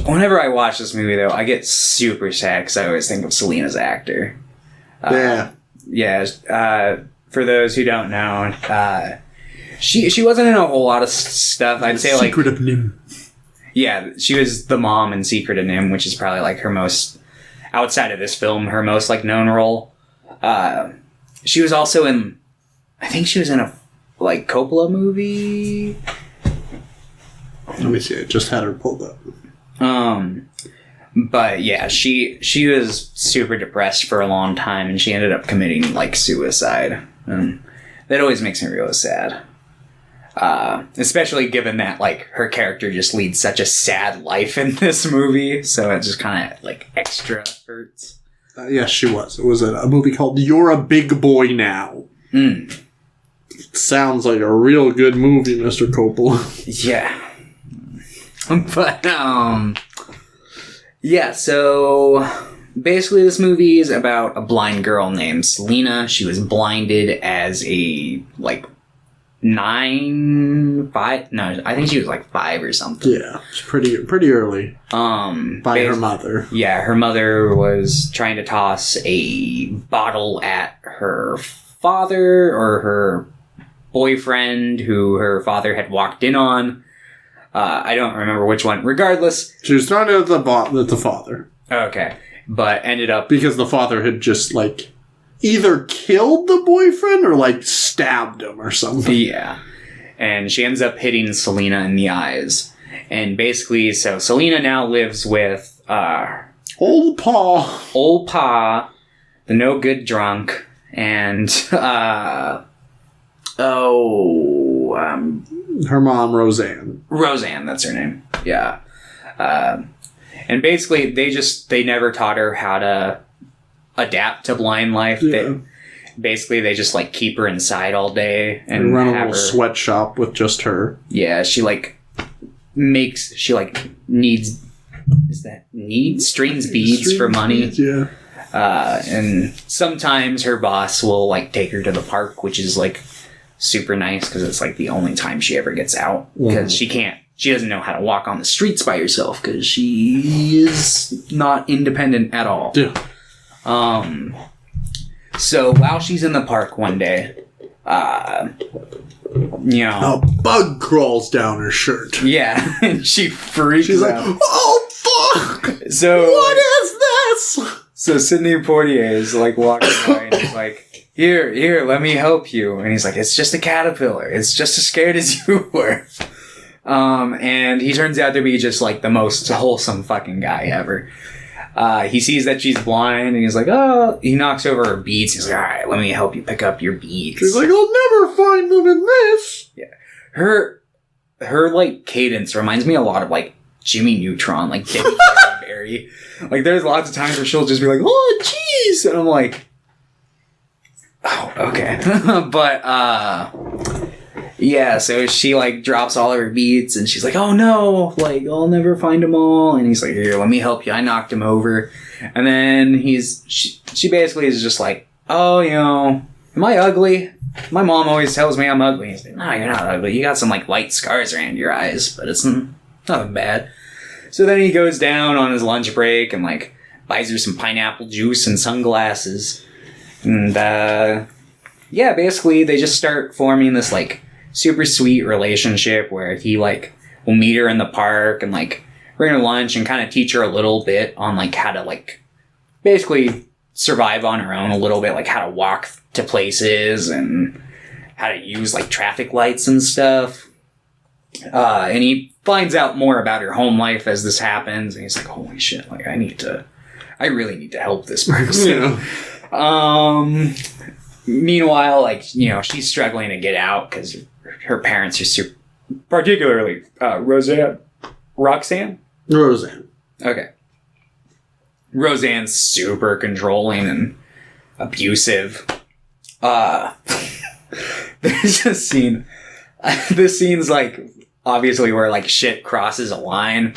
Whenever I watch this movie, though, I get super sad because I always think of Selena's actor. For those who don't know, she wasn't in a whole lot of stuff. I'd say, like, Secret of Nim. Yeah, she was the mom in Secret of Nim, which is probably like her most, outside of this film, her most like known role. She was also in, I think she was in a like Coppola movie. Let me see. I just had her pulled up. But yeah, she was super depressed for a long time, and she ended up committing like suicide, and that always makes me real sad. Especially given that like her character just leads such a sad life in this movie, so it just kind of like extra hurts. Yes, she was. It was a movie called You're a Big Boy Now. Sounds like a real good movie, Mr. Coppola. Yeah. But, yeah, so basically this movie is about a blind girl named Selena. She was blinded as a, like, I think she was like 5 or something. Yeah, it's pretty early. By her mother. Yeah, her mother was trying to toss a bottle at her father or her boyfriend who her father had walked in on. I don't remember which one. Regardless, she was throwing it at the father. Okay, but ended up because the father had just like either killed the boyfriend or like stabbed him or something. Yeah, and she ends up hitting Selena in the eyes, and basically, so Selena now lives with Old Pa, the no good drunk, and her mom, Roseanne. Roseanne, that's her name. Yeah. And basically, they never taught her how to adapt to blind life. Yeah. They just, like, keep her inside all day. And run a little sweatshop with just her. Yeah, she needs strings beads for money. Yeah. And sometimes her boss will, like, take her to the park, which is, like, super nice because it's like the only time she ever gets out because she doesn't know how to walk on the streets by herself because she is not independent at all. Yeah. So while she's in the park one day, a bug crawls down her shirt. Yeah, and she freaks out. She's like, oh fuck! So what is this? So Sidney Poitier is like walking by and he's like, Here, let me help you. And he's like, it's just a caterpillar. It's just as scared as you were. And he turns out to be just like the most wholesome fucking guy ever. He sees that she's blind and he's like, oh, he knocks over her beads. He's like, all right, let me help you pick up your beads. She's like, I'll never find them in this. Yeah. Her like cadence reminds me a lot of like Jimmy Neutron, like Debbie Berry. Like there's lots of times where she'll just be like, oh, jeez. And I'm like, oh, okay. But, Yeah, so she like drops all of her beads and she's like, oh no, like I'll never find them all. And he's like, here, let me help you. I knocked him over. And then she basically is just like, oh, you know, am I ugly? My mom always tells me I'm ugly. He's like, no, you're not ugly. You got some like light scars around your eyes, but it's nothing bad. So then he goes down on his lunch break and like buys her some pineapple juice and sunglasses. And yeah, basically they just start forming this like super sweet relationship where he like will meet her in the park and like bring her lunch and kind of teach her a little bit on like how to like basically survive on her own a little bit, like how to walk to places and how to use like traffic lights and stuff. And he finds out more about her home life as this happens, and he's like, holy shit, like I really need to help this person. Yeah. Meanwhile, like, you know, she's struggling to get out because her parents are super, particularly Roxanne. Okay. Roseanne's super controlling and abusive. There's a scene. This scene's like obviously where like shit crosses a line,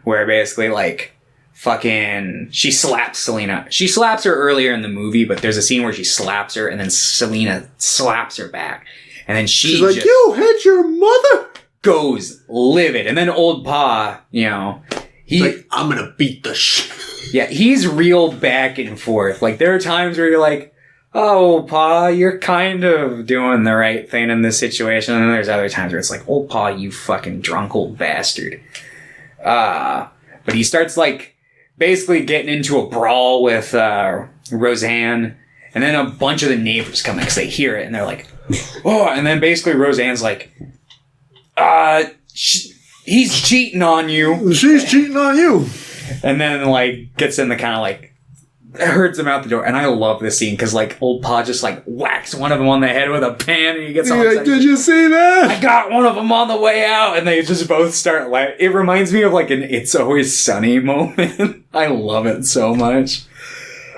where basically like fucking she slaps Selena. She slaps her earlier in the movie, but there's a scene where she slaps her and then Selena slaps her back, and then she's like, "You hit your mother." Goes livid, and then old Pa, you know, he's like, I'm gonna beat the shit. Yeah, he's real back and forth. Like, there are times where you're like, oh, Pa, you're kind of doing the right thing in this situation. And then there's other times where it's like, oh, Pa, you fucking drunk old bastard. But he starts, like, basically getting into a brawl with Roseanne. And then a bunch of the neighbors come in because they hear it. And they're like, oh. And then basically Roseanne's like, he's cheating on you. She's cheating on you. And then, like, gets in the kind of, like, herds him out the door. And I love this scene because, like, old Pa just, like, whacks one of them on the head with a pan and he gets all like, did you see that? I got one of them on the way out. And they just both start laughing. It reminds me of, like, an It's Always Sunny moment. I love it so much.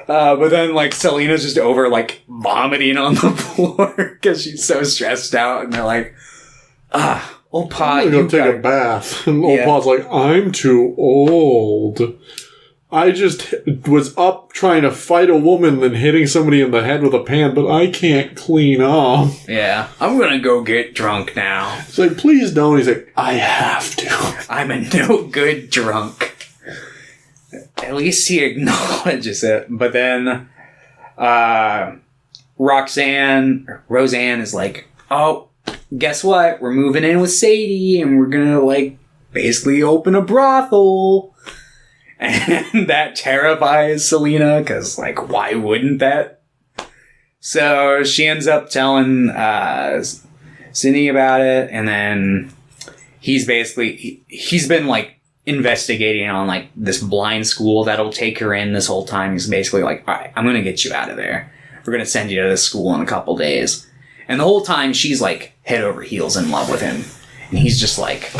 But then, like, Selena's just over, like, vomiting on the floor because she's so stressed out. And they're like, old Pa, I'm gonna go take a bath. And old Pa's like, I'm too old. I just was up trying to fight a woman and hitting somebody in the head with a pan, but I can't clean up. Yeah, I'm gonna go get drunk now. It's like, please don't. He's like, I have to. I'm a no good drunk. At least he acknowledges it. But then Roseanne is like, oh, guess what? We're moving in with Sadie and we're gonna, like, basically open a brothel. And that terrifies Selena because, like, why wouldn't that? So she ends up telling Sidney about it, and then he's been, like, investigating on, like, this blind school that'll take her in this whole time. He's basically like, all right, I'm gonna get you out of there. We're gonna send you to this school in a couple days. And the whole time, she's, like, head over heels in love with him. And he's just like,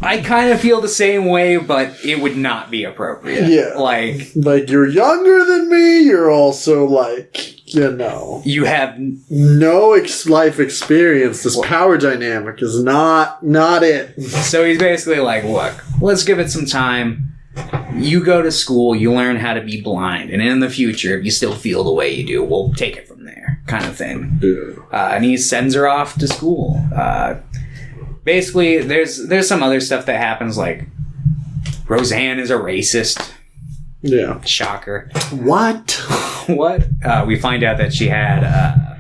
I kind of feel the same way, but it would not be appropriate. Yeah. Like, you're younger than me, you're also, like, you know. You have no life experience. This power dynamic is not it. So he's basically like, look, let's give it some time. You go to school, you learn how to be blind, and in the future, if you still feel the way you do, we'll take it from there, kind of thing. Yeah. And he sends her off to school. Basically, there's some other stuff that happens, like Roseanne is a racist. Yeah. Shocker. What? What? We find out that she had a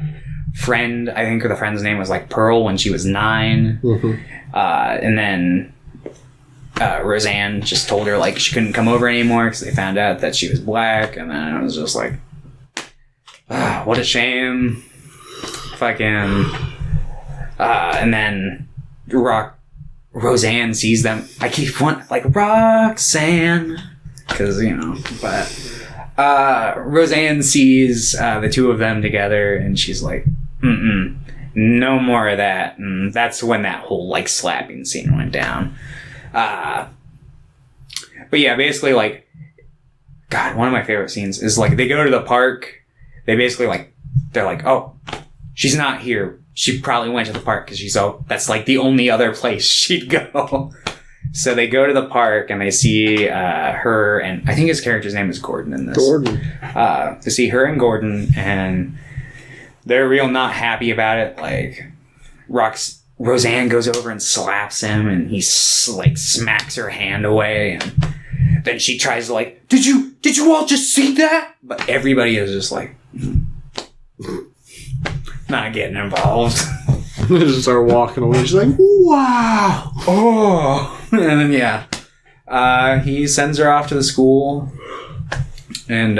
friend, I think the friend's name was, like, Pearl, when she was 9. Mm-hmm. And then Roseanne just told her, like, she couldn't come over anymore because they found out that she was black. And then I was just like, what a shame. Fucking. And then Roseanne sees them. I keep wanting, like, Roxanne. Because, you know, but Roseanne sees the two of them together and she's like, no more of that. And that's when that whole, like, slapping scene went down. But yeah, basically, like, God, one of my favorite scenes is, like, they go to the park. They basically, like, they're like, oh, she's not here. she probably went to the park because that's like the only other place she'd go. So they go to the park and they see her, and I think his character's name is Gordon in this. Gordon. To see her and Gordon, and they're real not happy about it. Like, Roseanne goes over and slaps him, and he like smacks her hand away, and then she tries to like, did you all just see that? But everybody is just like, not getting involved. They just start walking away. She's like, wow. Oh. And then, he sends her off to the school. And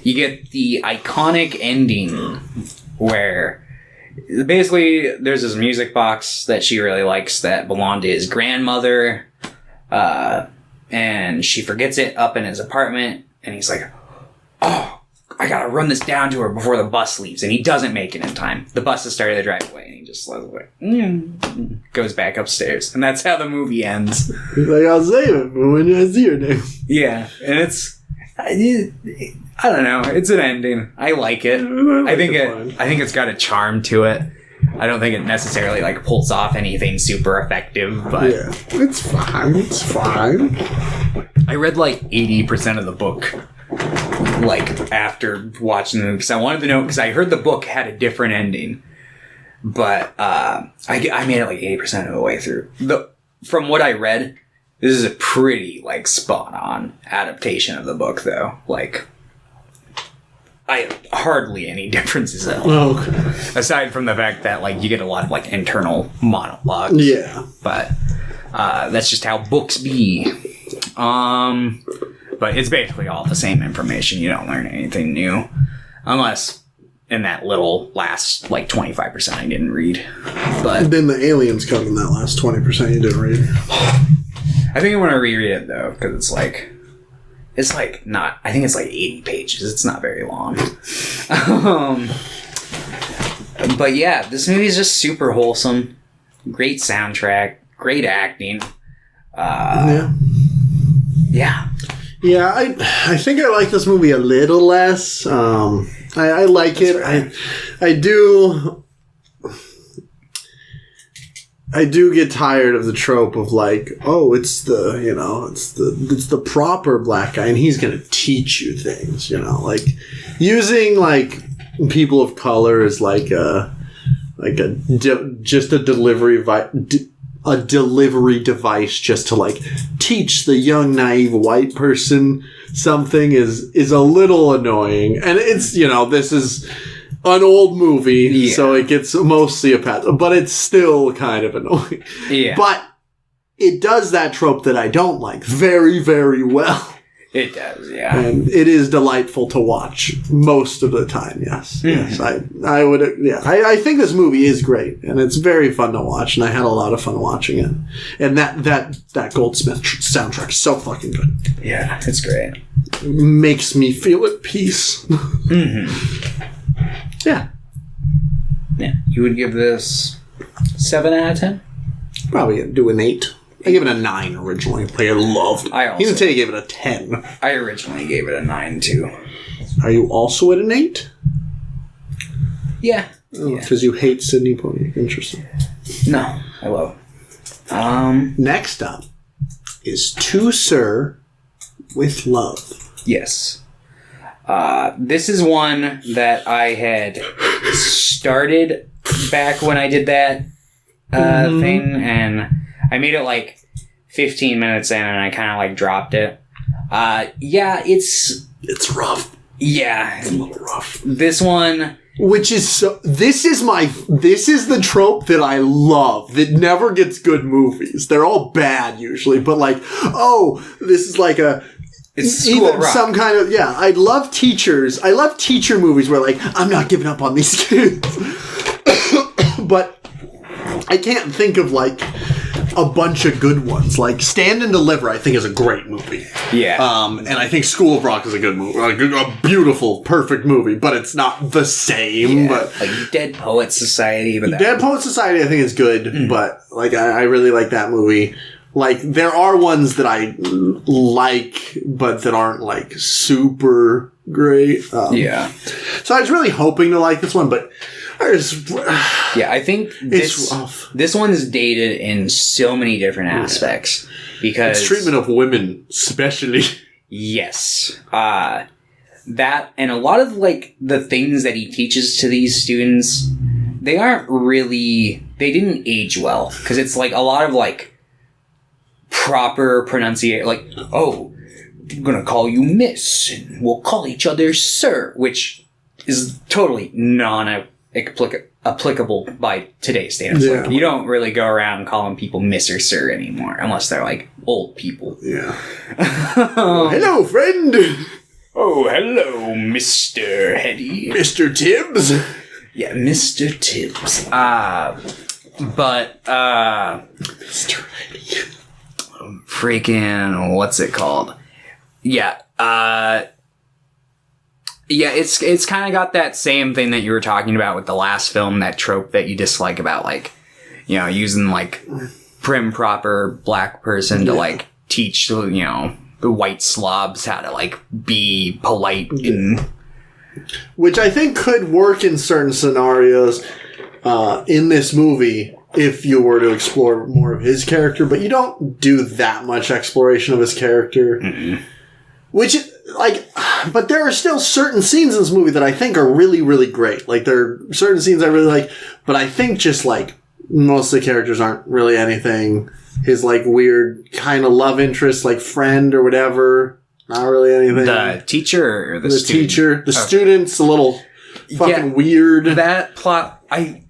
you get the iconic ending where basically there's this music box that she really likes that belonged to his grandmother. And she forgets it up in his apartment. And he's like, oh, I gotta run this down to her before the bus leaves. And he doesn't make it in time. The bus has started to drive away. And he just goes back upstairs. And that's how the movie ends. He's like, I'll save it for when I see her name. Yeah. And I don't know. It's an ending. I like it. I think it's got a charm to it. I don't think it necessarily like pulls off anything super effective, but yeah, it's fine. It's fine. I read like 80% of the book, like after watching the movie, because I wanted to know, because I heard the book had a different ending, but I made it like 80% of the way through. From what I read, this is a pretty like spot on adaptation of the book, though. Like, hardly any differences at all. Oh, okay. Aside from the fact that like you get a lot of like internal monologues. Yeah. But that's just how books be. But it's basically all the same information. You don't learn anything new. Unless in that little last like 25% I didn't read. But then the aliens come in that last 20% you didn't read. I think I want to reread it though, because it's like not, I think it's like 80 pages. It's not very long. But yeah, this movie is just super wholesome. Great soundtrack. Great acting. Yeah. Yeah, I think I like this movie a little less. I like it. Right. I do get tired of the trope of like, oh, it's the proper black guy and he's going to teach you things, like using like people of color as like just a delivery device just to like teach the young naive white person something is a little annoying. And it's, this is an old movie, so it gets mostly a pass, but it's still kind of annoying. Yeah. But it does that trope that I don't like very, very well. It does, yeah. And it is delightful to watch most of the time, yes. Mm-hmm. Yes, I would, yeah. I think this movie is great, and it's very fun to watch, and I had a lot of fun watching it. And that Goldsmith soundtrack is so fucking good. Yeah, it's great. It makes me feel at peace. Mm-hmm. Yeah. Yeah. You would give this 7 out of 10? Probably do an 8. I gave it a 9 originally. I loved it. He didn't say he gave it a 10. I originally gave it a 9 too. Are you also at an 8? Yeah. Oh, because you hate Sidney Poitier. Interesting. No, I love it. Next up is To Sir with Love. Yes. This is one that I had started back when I did that thing, and I made it like 15 minutes in, and I kind of like dropped it. Yeah, it's rough. Yeah, it's a little rough. This one, which is so. This is the trope that I love. That never gets good movies. They're all bad usually, but like, oh, this is like a. It's even some kind of, yeah. I love teachers. I love teacher movies where like, I'm not giving up on these kids. But I can't think of like a bunch of good ones. Like Stand and Deliver, I think is a great movie. Yeah. And I think School of Rock is a good movie. Like a beautiful, perfect movie, but it's not the same. Yeah. But like Dead Poets Society. But Dead Poets Society I think is good, but like I really like that movie. Like, there are ones that I like, but that aren't, like, super great. Yeah. So I was really hoping to like this one, but I think this one's dated in so many different aspects because its treatment of women, especially. Yes, that and a lot of like the things that he teaches to these students, they didn't age well because it's like a lot of like proper pronunciation, like I'm gonna call you Miss, and we'll call each other Sir, which is totally applicable by today's standards. Yeah. Like, you don't really go around calling people Miss or Sir anymore, unless they're like old people. Yeah. Hello, friend. Oh, hello, Mr. Hetty. Mr. Tibbs. Yeah, Mr. Tibbs. Mr. Hetty. Freaking, what's it called? Yeah, it's kind of got that same thing that you were talking about with the last film, that trope that you dislike about, like, you know, using, like, prim, proper black person to, like, teach, you know, the white slobs how to, like, be polite and... Which I think could work in certain scenarios in this movie if you were to explore more of his character, but you don't do that much exploration of his character. Mm-mm. Which, like, but there are still certain scenes in this movie that I think are really, really great. Like, there are certain scenes I really like, but I think just, like, most of the characters aren't really anything. His, like, weird kind of love interest, like, friend or whatever, not really anything. The teacher or the student? Teacher. The student's a little fucking weird. That plot, I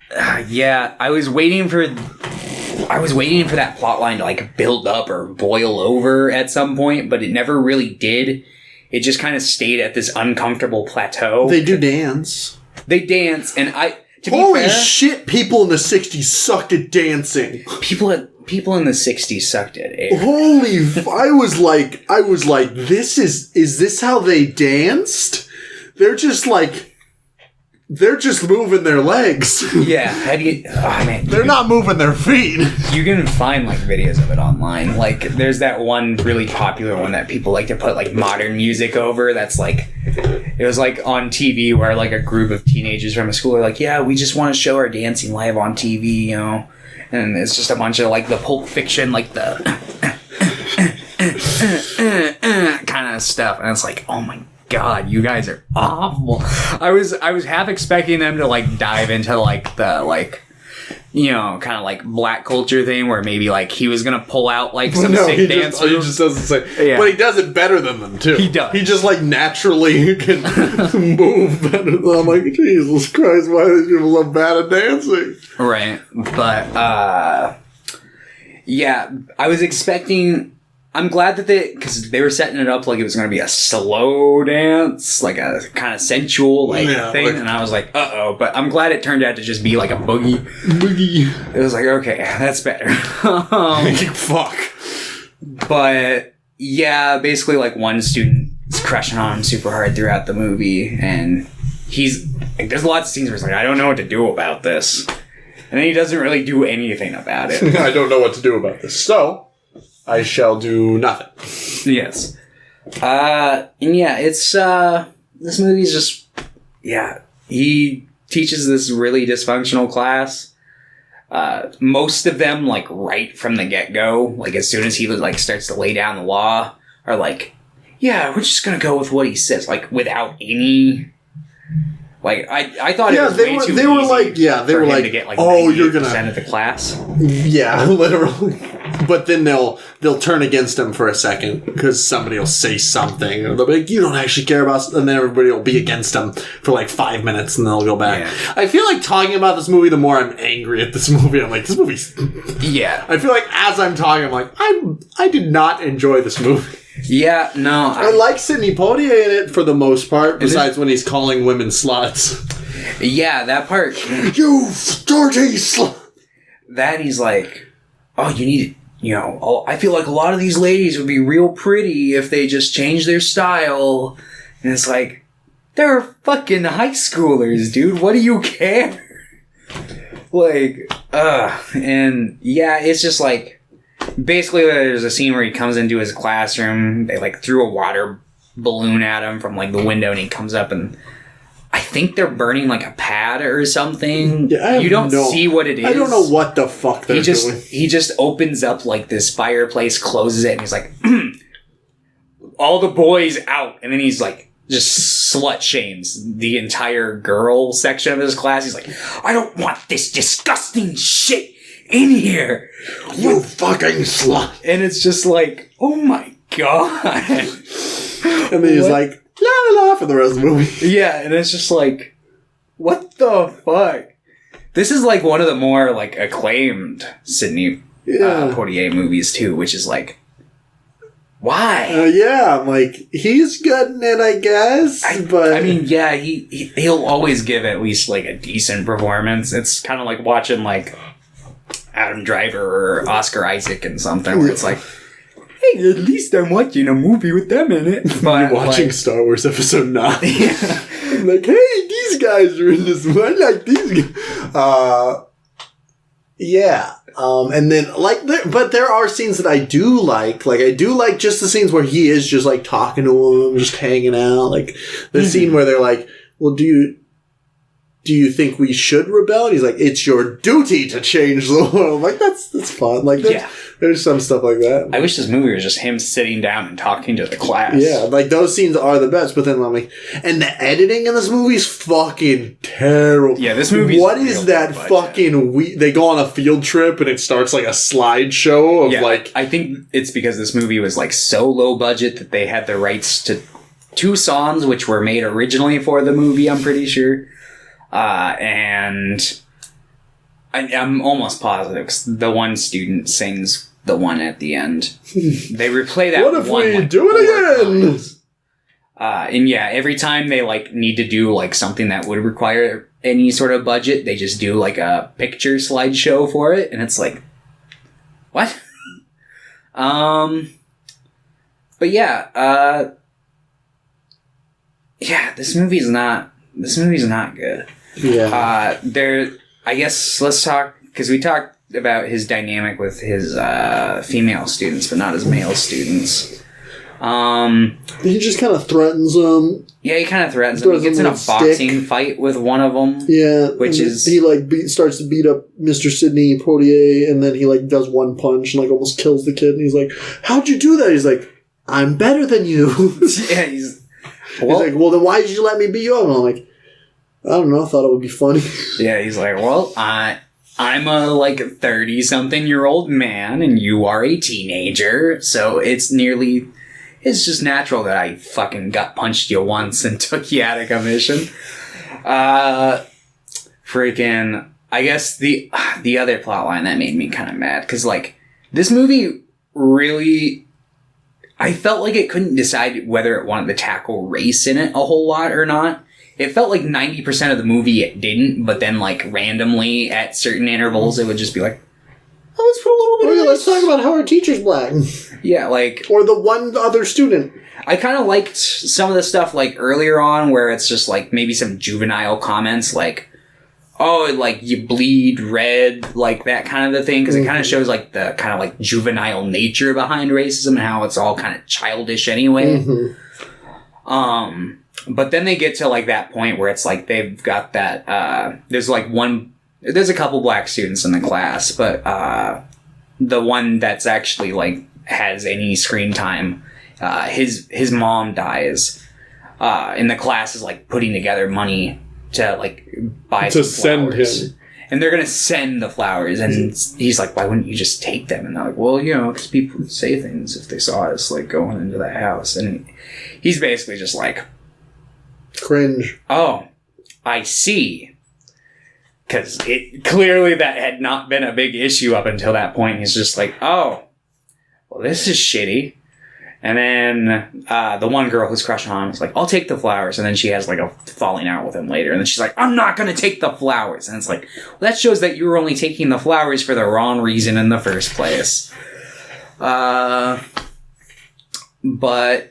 was waiting for that plot line to like build up or boil over at some point, but it never really did. It just kind of stayed at this uncomfortable plateau. They do dance. They dance, and Holy shit, people in the 60s sucked at dancing. People in the 60s sucked at it. I was like, is this how they danced? They're just moving their legs. Yeah. They're not moving their feet. You can find, like, videos of it online. Like, there's that one really popular one that people like to put, like, modern music over. That's, like, it was, like, on TV where, like, a group of teenagers from a school are like, yeah, we just want to show our dancing live on TV, you know? And it's just a bunch of, like, the Pulp Fiction, like, the kind of stuff. And it's like, oh, my God, you guys are awful. I was half expecting them to, like, dive into, like, the, like, you know, kind of like black culture thing where maybe, like, he was gonna pull out, like, some sick dance moves. He just doesn't say. Yeah. But he does it better than them, too. He does. He just, like, naturally can move better than them. I'm like, Jesus Christ, why are these people so bad at dancing? Right. But, yeah, I was expecting... I'm glad that because they were setting it up like it was going to be a slow dance, like a kind of sensual thing, and I was like, uh-oh, but I'm glad it turned out to just be like a boogie. It was like, okay, that's better. Fuck. But, yeah, basically, like, one student is crushing on him super hard throughout the movie, and he's, like, there's lots of scenes where he's like, I don't know what to do about this. And then he doesn't really do anything about it. I don't know what to do about this, so... I shall do nothing. Yes. And yeah, it's, this movie's just, yeah, he teaches this really dysfunctional class. Most of them, like, right from the get-go, like, as soon as he, like, starts to lay down the law, are like, yeah, we're just gonna go with what he says, like, without any... Like, I thought it was way too easy they were like, to get, like, oh, you're gonna... of the class. Yeah, literally. But then they'll turn against him for a second, because somebody will say something, or they'll be like, you don't actually care about... And then everybody will be against him for, like, 5 minutes, and then they'll go back. Yeah. I feel like talking about this movie, the more I'm angry at this movie. I'm like, this movie's... Yeah. I feel like as I'm talking, I'm like, I did not enjoy this movie. Yeah, no. I like Sidney Poitier in it for the most part, besides when he's calling women sluts. Yeah, that part. You dirty slut! That he's like, oh, you need, you know, I feel like a lot of these ladies would be real pretty if they just changed their style. And it's like, they're fucking high schoolers, dude. What do you care? Like, and yeah, it's just like, basically, there's a scene where he comes into his classroom. They, like, threw a water balloon at him from, like, the window, and he comes up, and I think they're burning like a pad or something. Yeah, you don't see what it is. I don't know what the fuck they're doing. He just opens up like this fireplace, closes it, and he's like, all the boys out. And then he's like, just slut shames the entire girl section of his class. He's like, I don't want this disgusting shit in here. You fucking slut. And it's just like, oh my God. And then he's like, la la la for the rest of the movie. Yeah, and it's just like, what the fuck? This is like one of the more like acclaimed Sidney Poitier movies too, which is like, why? Yeah, I'm like, he's getting it, I guess. But I mean, yeah, he'll always give at least like a decent performance. It's kind of like watching like Adam Driver or Oscar Isaac and something where it's like, hey, at least I'm watching a movie with them in it. But you're watching like, Star Wars Episode 9. Yeah. I'm like, hey, these guys are in this one. I like these guys. Yeah. And then, but there are scenes that I do like. Like, I do like just the scenes where he is just, like, talking to him, just hanging out. Like, the scene where they're like, well, do you think we should rebel? And he's like, it's your duty to change the world. I'm like, that's fun. Like, there's some stuff like that. I wish this movie was just him sitting down and talking to the class. Yeah, like, those scenes are the best. But then I'm like, and the editing in this movie is fucking terrible. Yeah, this movie what is that fucking... They go on a field trip and it starts like a slideshow of like... I think it's because this movie was like so low budget that they had the rights to 2 songs which were made originally for the movie, I'm pretty sure. And I'm almost positive 'cause the one student sings the one at the end. They replay that. What if one, we like, do it again? And yeah, every time they like need to do like something that would require any sort of budget, they just do like a picture slideshow for it, and it's like, what? But yeah, this movie's not good. Yeah. I guess let's talk, because we talked about his dynamic with his female students, but not his male students. He just kind of threatens them. Yeah, he kind of threatens them. He gets in a boxing fight with one of them. Yeah. Which is... He, like, starts to beat up Mr. Sidney Poitier, and then he, like, does one punch and, like, almost kills the kid. And he's like, how'd you do that? He's like, I'm better than you. Yeah, he's like, well, then why did you let me beat you up? And I'm like, I don't know. I thought it would be funny. Yeah, he's like, well, I'm a, like, 30-something-year-old man, and you are a teenager, so it's just natural that I fucking gut punched you once and took you out of commission. Freaking, I guess the other plot line that made me kind of mad, because, like, this movie really... I felt like it couldn't decide whether it wanted to tackle race in it a whole lot or not. It felt like 90% of the movie it didn't, but then, like, randomly at certain intervals it would just be like, oh, let's put a little bit of let's talk about how our teacher's black. Yeah, like... Or the one other student. I kind of liked some of the stuff, like, earlier on where it's just, like, maybe some juvenile comments, like, oh, like, you bleed red, like, that kind of a thing, because it kind of shows, like, the kind of, like, juvenile nature behind racism and how it's all kind of childish anyway. But then they get to, like, that point where it's, like, they've got that, there's a couple black students in the class, but, the one that's actually, like, has any screen time, his mom dies, and the class is, like, putting together money to, like, buy some flowers. Send him. And they're gonna send the flowers, and he's like, why wouldn't you just take them? And they're like, well, you know, because people would say things if they saw us, like, going into that house. And he's basically just like... Cringe. Oh, I see. Because clearly that had not been a big issue up until that point. He's just like, oh, well, this is shitty. And then the one girl who's crushing on him is like, I'll take the flowers. And then she has, like, a falling out with him later. And then she's like, I'm not going to take the flowers. And it's like, well, that shows that you were only taking the flowers for the wrong reason in the first place. But,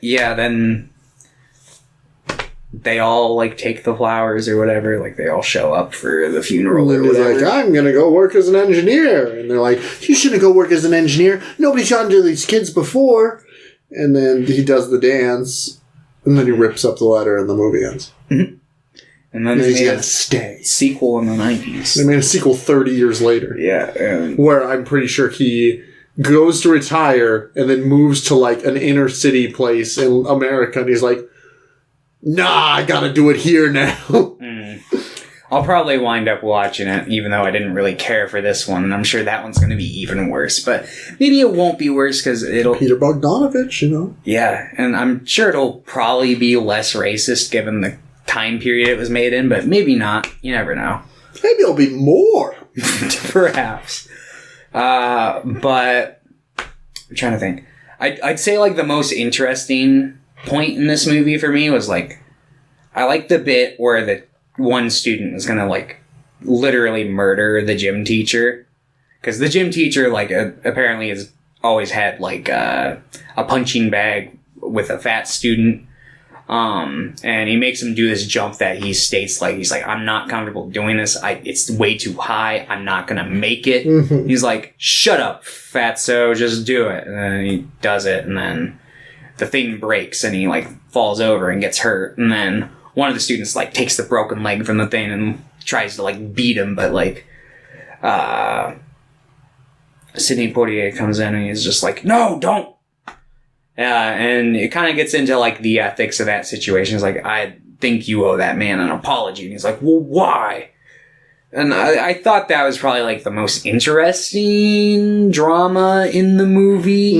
yeah, then they all, like, take the flowers or whatever. Like, they all show up for the funeral or whatever. He's like, I'm going to go work as an engineer. And they're like, you shouldn't go work as an engineer. Nobody's gone to these kids before. And then he does the dance, and then he rips up the letter, and the movie ends. Mm-hmm. And then he's gonna stay. Sequel in the 90s. They made a sequel 30 years later. Yeah. Where I'm pretty sure he goes to retire and then moves to like an inner city place in America, and he's like, nah, I gotta do it here now. I'll probably wind up watching it, even though I didn't really care for this one, and I'm sure that one's going to be even worse. But maybe it won't be worse because it'll... Peter Bogdanovich, you know? Yeah, and I'm sure it'll probably be less racist given the time period it was made in, but maybe not. You never know. Maybe it'll be more. Perhaps. But I'm trying to think. I'd say like the most interesting point in this movie for me was like, I like the bit where the one student is gonna like literally murder the gym teacher, because the gym teacher like apparently has always had like a punching bag with a fat student, and he makes him do this jump that he states like he's like, I'm not comfortable doing this, it's way too high, I'm not gonna make it. He's like, shut up, fatso, just do it. And then he does it, and then the thing breaks and he like falls over and gets hurt, and then one of the students like takes the broken leg from the thing and tries to like beat him, but like Sidney Poitier comes in and he's just like, no, don't. And it kind of gets into like the ethics of that situation. It's like, I think you owe that man an apology. And he's like, well, why? And I thought that was probably like the most interesting drama in the movie.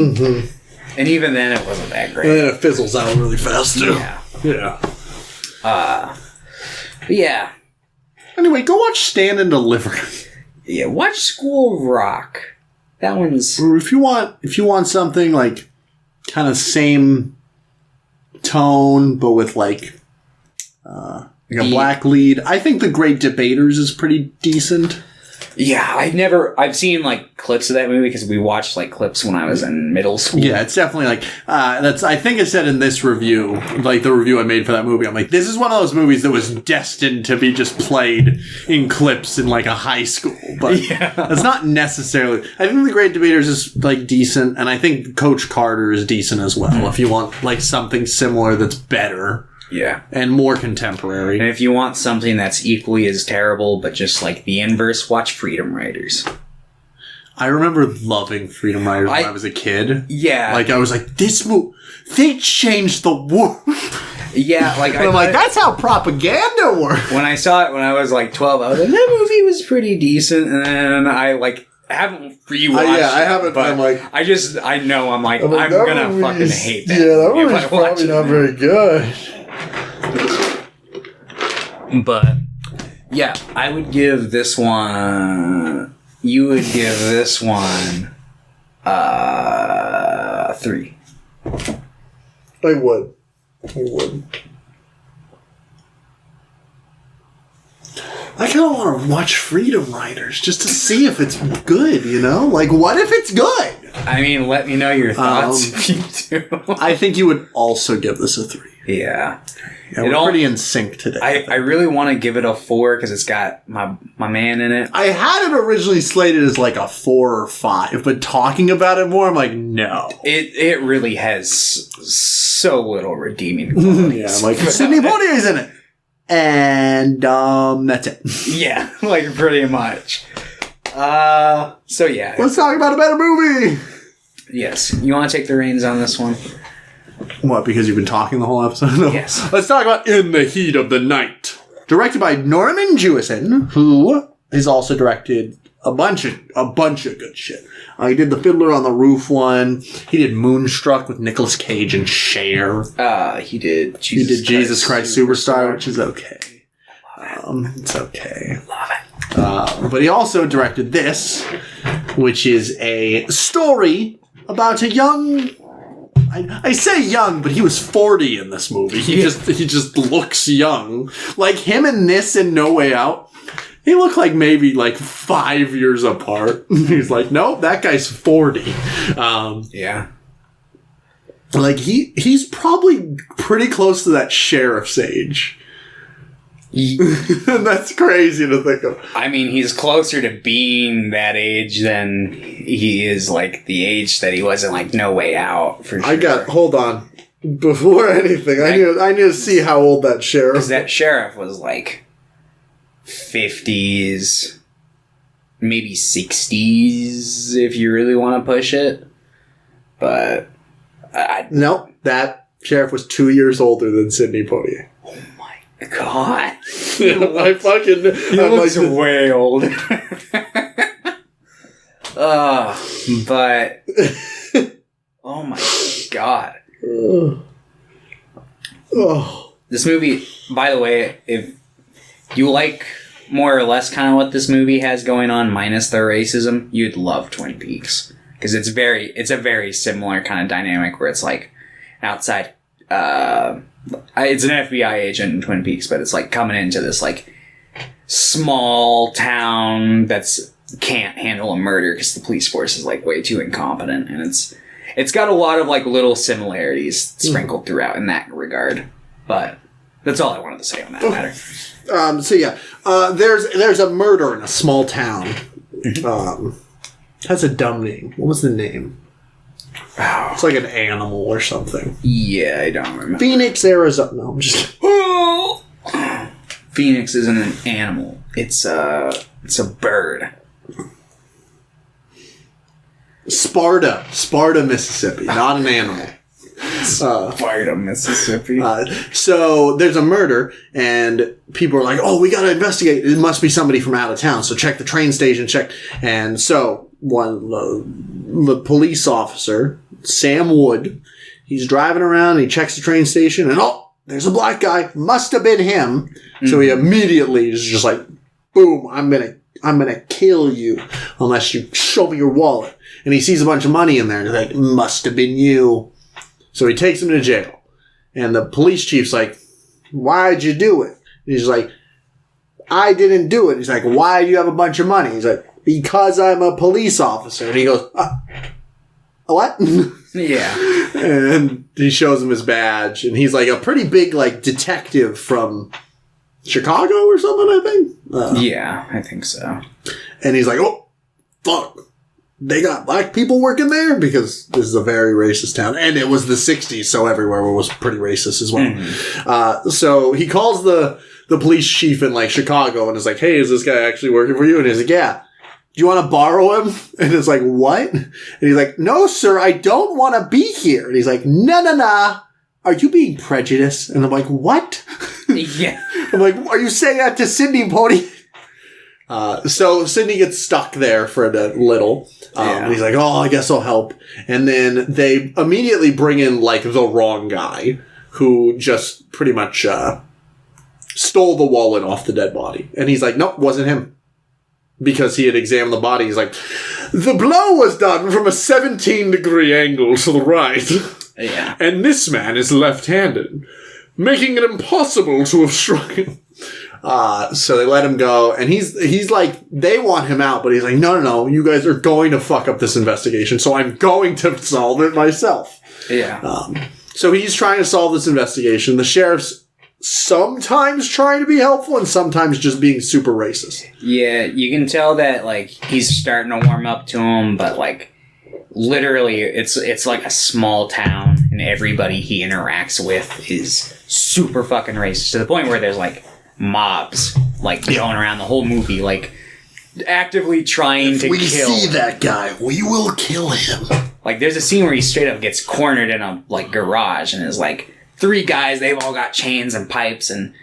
And even then it wasn't that great. And then it fizzles out really fast too. Yeah. Yeah. Anyway, go watch Stand and Deliver. Yeah, watch School of Rock. That one's... Or if you want something like kind of same tone, but with like a black lead, I think The Great Debaters is pretty decent. Yeah, I've seen like clips of that movie because we watched like clips when I was in middle school. Yeah, it's definitely like, I think it said in this review, like the review I made for that movie, I'm like, this is one of those movies that was destined to be just played in clips in like a high school. But it's not necessarily, I think The Great Debaters is like decent, and I think Coach Carter is decent as well, if you want like something similar that's better. Yeah. And more contemporary. And if you want something that's equally as terrible, but just like the inverse, watch Freedom Riders. I remember loving Freedom Riders when I was a kid. Yeah. Like, I was like, this movie, they changed the world. Yeah, like... I'm like, that's how propaganda works. When I saw it when I was like 12, I was like, that movie was pretty decent, and then I like... I haven't rewatched it. I haven't, but I'm like... I know, I'm gonna fucking hate that. Yeah, that movie's probably not very good. But, yeah, I would give this one... You would give this one... 3. I would. I kind of want to watch Freedom Riders just to see if it's good, you know? Like, what if it's good? I mean, let me know your thoughts if you do. I think you would also give this a 3. Yeah. Yeah, we're pretty in sync today. I really want to give it a 4 because it's got my man in it. I had it originally slated as like a 4 or 5, but talking about it more, I'm like, no. It really has so little redeeming qualities. Yeah, I'm like, Sidney Poitier's in it. And that's it. Yeah, like pretty much. So yeah. Let's talk about a better movie. Yes. You want to take the reins on this one? What, because you've been talking the whole episode? No. Yes. Let's talk about In the Heat of the Night. Directed by Norman Jewison, who has also directed a bunch of good shit. He did the Fiddler on the Roof one. He did Moonstruck with Nicolas Cage and Cher. He did Jesus Christ Superstar, which is okay. It's okay. Love it. But he also directed this, which is a story about a young... I say young, but he was 40 in this movie. He just looks young. Like him and this in No Way Out, they look like maybe like 5 years apart. He's like, nope, that guy's 40. Yeah. Like he's probably pretty close to that sheriff's age. And that's crazy to think of. I mean, he's closer to being that age than he is like the age that he was in like No Way Out for sure. Hold on. Before anything, I knew to see how old that sheriff. Because that sheriff was like 50s, maybe 60s, if you really want to push it. But nope, that sheriff was 2 years older than Sidney Poitier. Oh my god! He looks way older. But oh my god. This movie, by the way, if you like more or less kind of what this movie has going on, minus the racism, you'd love Twin Peaks. Because it's a very similar kind of dynamic where it's like outside, it's an FBI agent in Twin Peaks, but it's like coming into this like small town that's can't handle a murder because the police force is like way too incompetent, and it's got a lot of like little similarities sprinkled throughout in that regard. But that's all I wanted to say on that matter. There's a murder in a small town. Has a dumb name. What was the name? It's like an animal or something. Yeah, I don't remember. Phoenix, Arizona. No, I'm just. Phoenix isn't an animal. It's a bird. Sparta, Mississippi. Not an animal. Sparta, Mississippi. So there's a murder, and people are like, "Oh, we gotta investigate. It must be somebody from out of town." So check the train station. And so the police officer, Sam Wood, he's driving around. And he checks the train station, and there's a black guy. Must have been him. Mm-hmm. So he immediately is just like, "Boom! I'm gonna kill you unless you show me your wallet." And he sees a bunch of money in there, and he's like, "Must have been you." So he takes him to jail. And the police chief's like, "Why'd you do it?" And he's like, "I didn't do it." He's like, "Why do you have a bunch of money?" He's like, "Because I'm a police officer." And he goes, "What?" Yeah. And he shows him his badge. And he's like a pretty big like detective from Chicago or something, I think. Yeah, I think so. And he's like, "Oh, fuck. They got black people working there?" Because this is a very racist town. And it was the 60s, so everywhere was pretty racist as well. Mm-hmm. So he calls the police chief in, like, Chicago and is like, "Hey, is this guy actually working for you?" And he's like, "Yeah. Do you want to borrow him?" And it's like, "What?" And he's like, "No, sir, I don't want to be here." And he's like, "No. Are you being prejudiced?" And I'm like, "What?" Yeah. I'm like, "Are you saying that to Sidney Poitier?" So Sidney gets stuck there for a little. And he's like, "Oh, I guess I'll help." And then they immediately bring in, like, the wrong guy who just pretty much stole the wallet off the dead body. And he's like, "Nope, wasn't him." Because he had examined the body. He's like, "The blow was done from a 17-degree angle to the right. Yeah. And this man is left-handed, making it impossible to have struck him." So they let him go, and he's like, they want him out, but he's like, no, you guys are going to fuck up this investigation, so I'm going to solve it myself. Yeah. So he's trying to solve this investigation. The sheriff's sometimes trying to be helpful and sometimes just being super racist. Yeah, you can tell that, like, he's starting to warm up to him, but, like, literally, it's like a small town, and everybody he interacts with is super fucking racist, to the point where there's, like, mobs, like, going around the whole movie, like, actively trying to kill. If we see that guy, we will kill him. Like, there's a scene where he straight up gets cornered in a, like, garage, and there's, like, 3 guys, they've all got chains and pipes, and,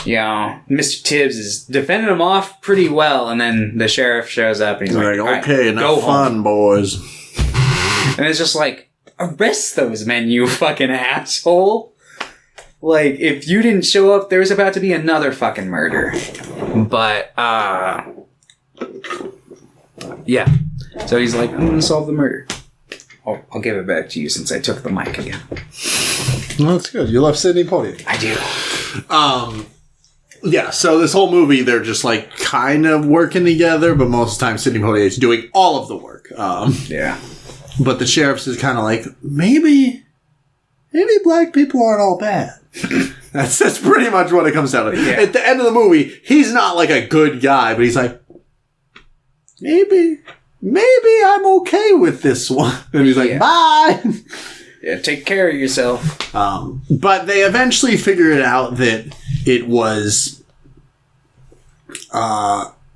you know, Mr. Tibbs is defending them off pretty well, and then the sheriff shows up, and he's like, "Okay, enough fun, boys." And it's just like, arrest those men, you fucking asshole. Like, if you didn't show up, there's about to be another fucking murder. But, yeah. So he's like, "I'm gonna solve the murder." I'll give it back to you since I took the mic again. Well, that's good. You love Sidney Poitier. I do. Yeah, so this whole movie, they're just, like, kind of working together, but most of the time Sidney Poitier is doing all of the work. Yeah. But the sheriff's is kind of like, maybe black people aren't all bad. That's pretty much what it comes down to. Yeah. At the end of the movie, he's not like a good guy, but he's like, maybe I'm okay with this one. And he's like, "Bye." Yeah, take care of yourself. But they eventually figured out that it was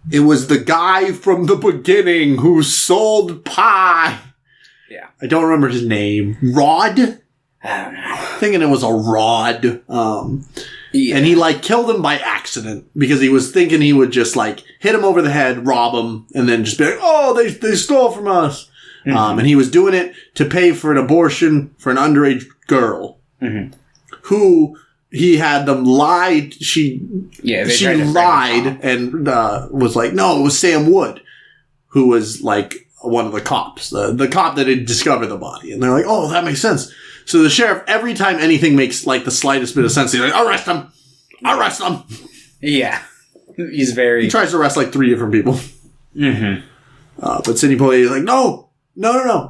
the guy from the beginning who sold pie. Yeah. I don't remember his name. Rod? I don't know. Thinking it was a Rod. Yeah. And he, like, killed him by accident because he was thinking he would just, like, hit him over the head, rob him, and then just be like, oh, they stole from us. Mm-hmm. And he was doing it to pay for an abortion for an underage girl who he had them lied. She lied and was like, no, it was Sam Wood, who was, like, one of the cops, the cop that had discovered the body. And they're like, oh, that makes sense. So the sheriff, every time anything makes, like, the slightest bit of sense, he's like, arrest him! Arrest him! Yeah. He tries to arrest, like, 3 different people. Mm-hmm. But Sidney Poitier is like, no!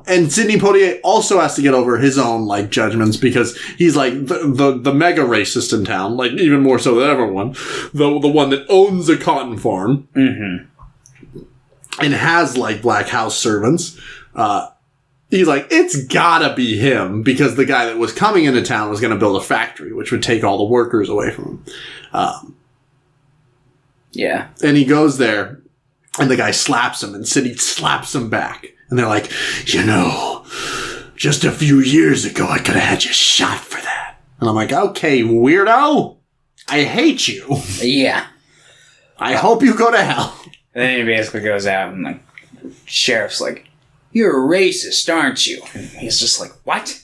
And Sidney Poitier also has to get over his own, like, judgments because he's, like, the mega racist in town, like, even more so than everyone. The one that owns a cotton farm. Mm-hmm. And has, like, black house servants. He's like, it's gotta be him, because the guy that was coming into town was gonna build a factory, which would take all the workers away from him. Yeah. And he goes there, and the guy slaps him, and Sidney slaps him back. And they're like, you know, just a few years ago, I could have had you shot for that. And I'm like, okay, weirdo, I hate you. Yeah. I hope you go to hell. And then he basically goes out, and the sheriff's like, you're a racist, aren't you? And he's just like, what?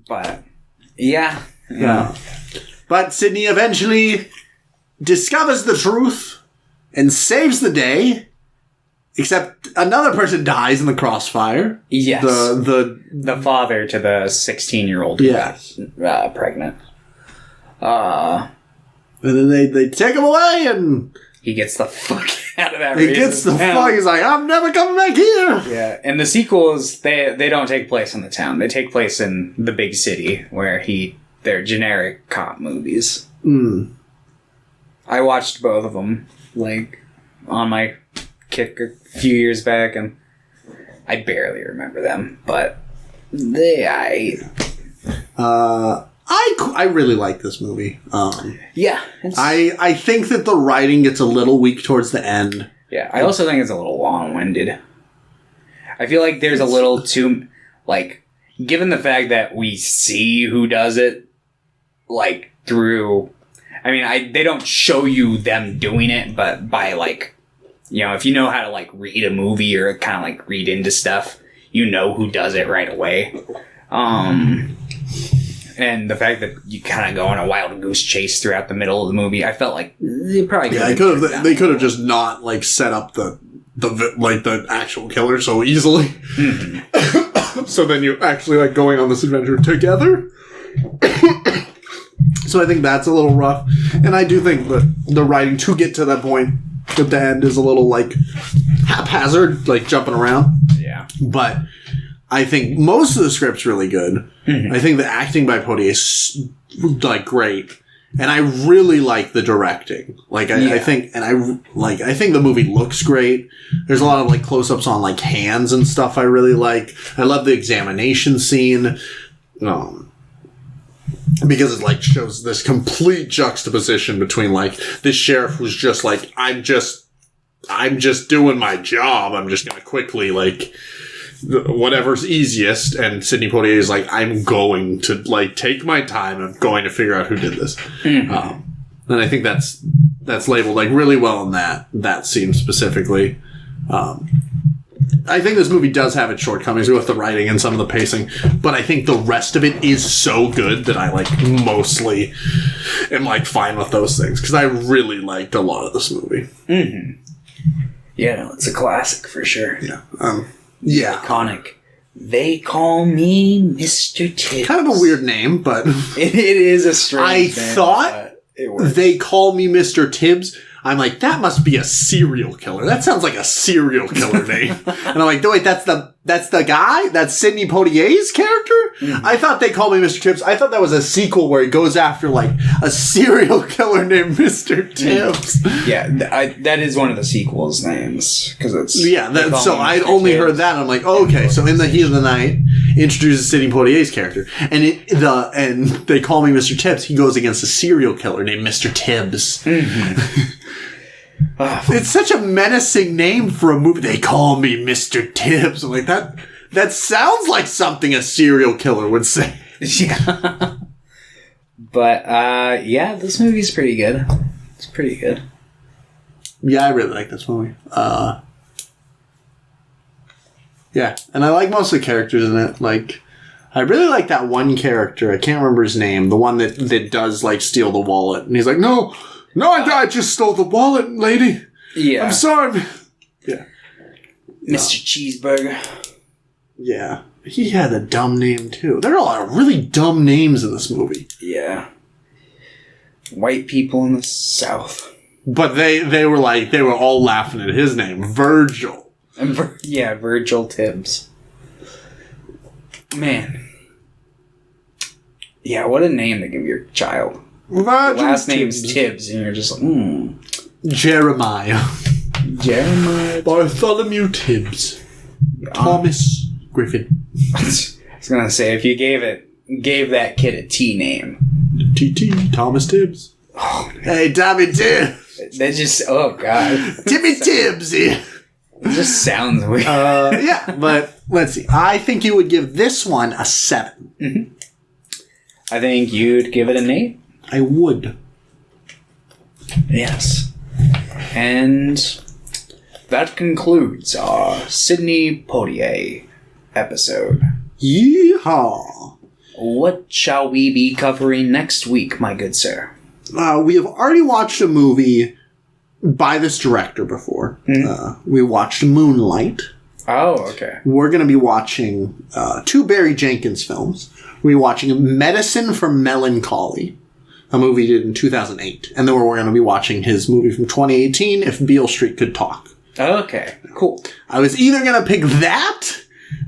But, yeah. But Sidney eventually discovers the truth and saves the day, except another person dies in the crossfire. Yes. The father to the 16-year-old who got pregnant. And then they take him away, and he gets the fuck out of that. He gets the fuck. He's like, I'm never coming back here. Yeah, and the sequels, they don't take place in the town. They take place in the big city where they're generic cop movies. I watched both of them, like, on my kick a few years back, and I barely remember them, but I really like this movie. Yeah. I think that the writing gets a little weak towards the end. Yeah, I also think it's a little long-winded. I feel like there's a little too, like, given the fact that we see who does it, like, through, I mean, they don't show you them doing it, but by, like, you know, if you know how to, like, read a movie or kind of, like, read into stuff, you know who does it right away. And the fact that you kind of go on a wild goose chase throughout the middle of the movie, I felt like they probably could have. They could have just not, like, set up the actual killer so easily. Mm-hmm. So then you're actually, like, going on this adventure together. So I think that's a little rough, and I do think that the writing to get to that point at the end is a little, like, haphazard, like jumping around. Yeah, but I think most of the script's really good. Mm-hmm. I think the acting by Poitier is, like, great. And I really like the directing. Like, I think the movie looks great. There's a lot of, like, close-ups on, like, hands and stuff I really like. I love the examination scene. Because it, like, shows this complete juxtaposition between, like, this sheriff who's just like, I'm just doing my job. I'm just gonna quickly, like, whatever's easiest, and Sidney Poitier is like, I'm going to, like, take my time. I'm going to figure out who did this. Mm-hmm. And I think that's labeled, like, really well in that scene specifically. I think this movie does have its shortcomings with the writing and some of the pacing, but I think the rest of it is so good that I, like, mostly am, like, fine with those things, because I really liked a lot of this movie. Mm-hmm. Yeah, no, it's a classic for sure. Yeah. Iconic. They call me Mr. Tibbs. Kind of a weird name, but it is a strange name. I thought They Call Me Mr. Tibbs. I'm like, that must be a serial killer. That sounds like a serial killer name. And I'm like, no, wait, that's the guy? That's Sidney Poitier's character? Mm-hmm. I thought They Call Me Mr. Tibbs. I thought that was a sequel where he goes after, like, a serial killer named Mr. Tibbs. Yeah, that is one of the sequels' names. Cause it's so I'd only heard that, and I'm like, okay, so in the heat of the night, introduces Sidney Poitier's character, and they call me Mr. Tibbs. He goes against a serial killer named Mr. Tibbs. It's such a menacing name for a movie. They call me Mr. Tibbs. I'm like, that sounds like something a serial killer would say. Yeah. But, this movie's pretty good. It's pretty good. Yeah, I really like this movie. Yeah, and I like most of the characters in it. Like, I really like that one character. I can't remember his name. The one that does, like, steal the wallet. And he's like, no, I just stole the wallet, lady. Yeah. I'm sorry. Yeah. Mr. Cheeseburger. Yeah. He had a dumb name, too. There are a lot of really dumb names in this movie. Yeah. White people in the South. But they were all laughing at his name. Virgil. Virgil Tibbs. Man. Yeah, what a name to give your child. Virgil last name's Tibbs, and you're just like, Jeremiah. Bartholomew Tibbs. Thomas Griffin. I was gonna say, if you gave that kid a T name. T. Thomas Tibbs. Oh, hey, Tommy Tibbs. That just, oh god. Timmy Tibbs here. It just sounds weird. Yeah, but let's see. I think you would give this one a 7. Mm-hmm. I think you'd give it an 8. I would. Yes. And that concludes our Sidney Poitier episode. Yeehaw. What shall we be covering next week, my good sir? We have already watched a movie by this director before. We watched Moonlight. Oh, okay. We're going to be watching 2 Barry Jenkins films. We're watching Medicine for Melancholy, a movie he did in 2008. And then we're going to be watching his movie from 2018, If Beale Street Could Talk. Okay, cool. I was either going to pick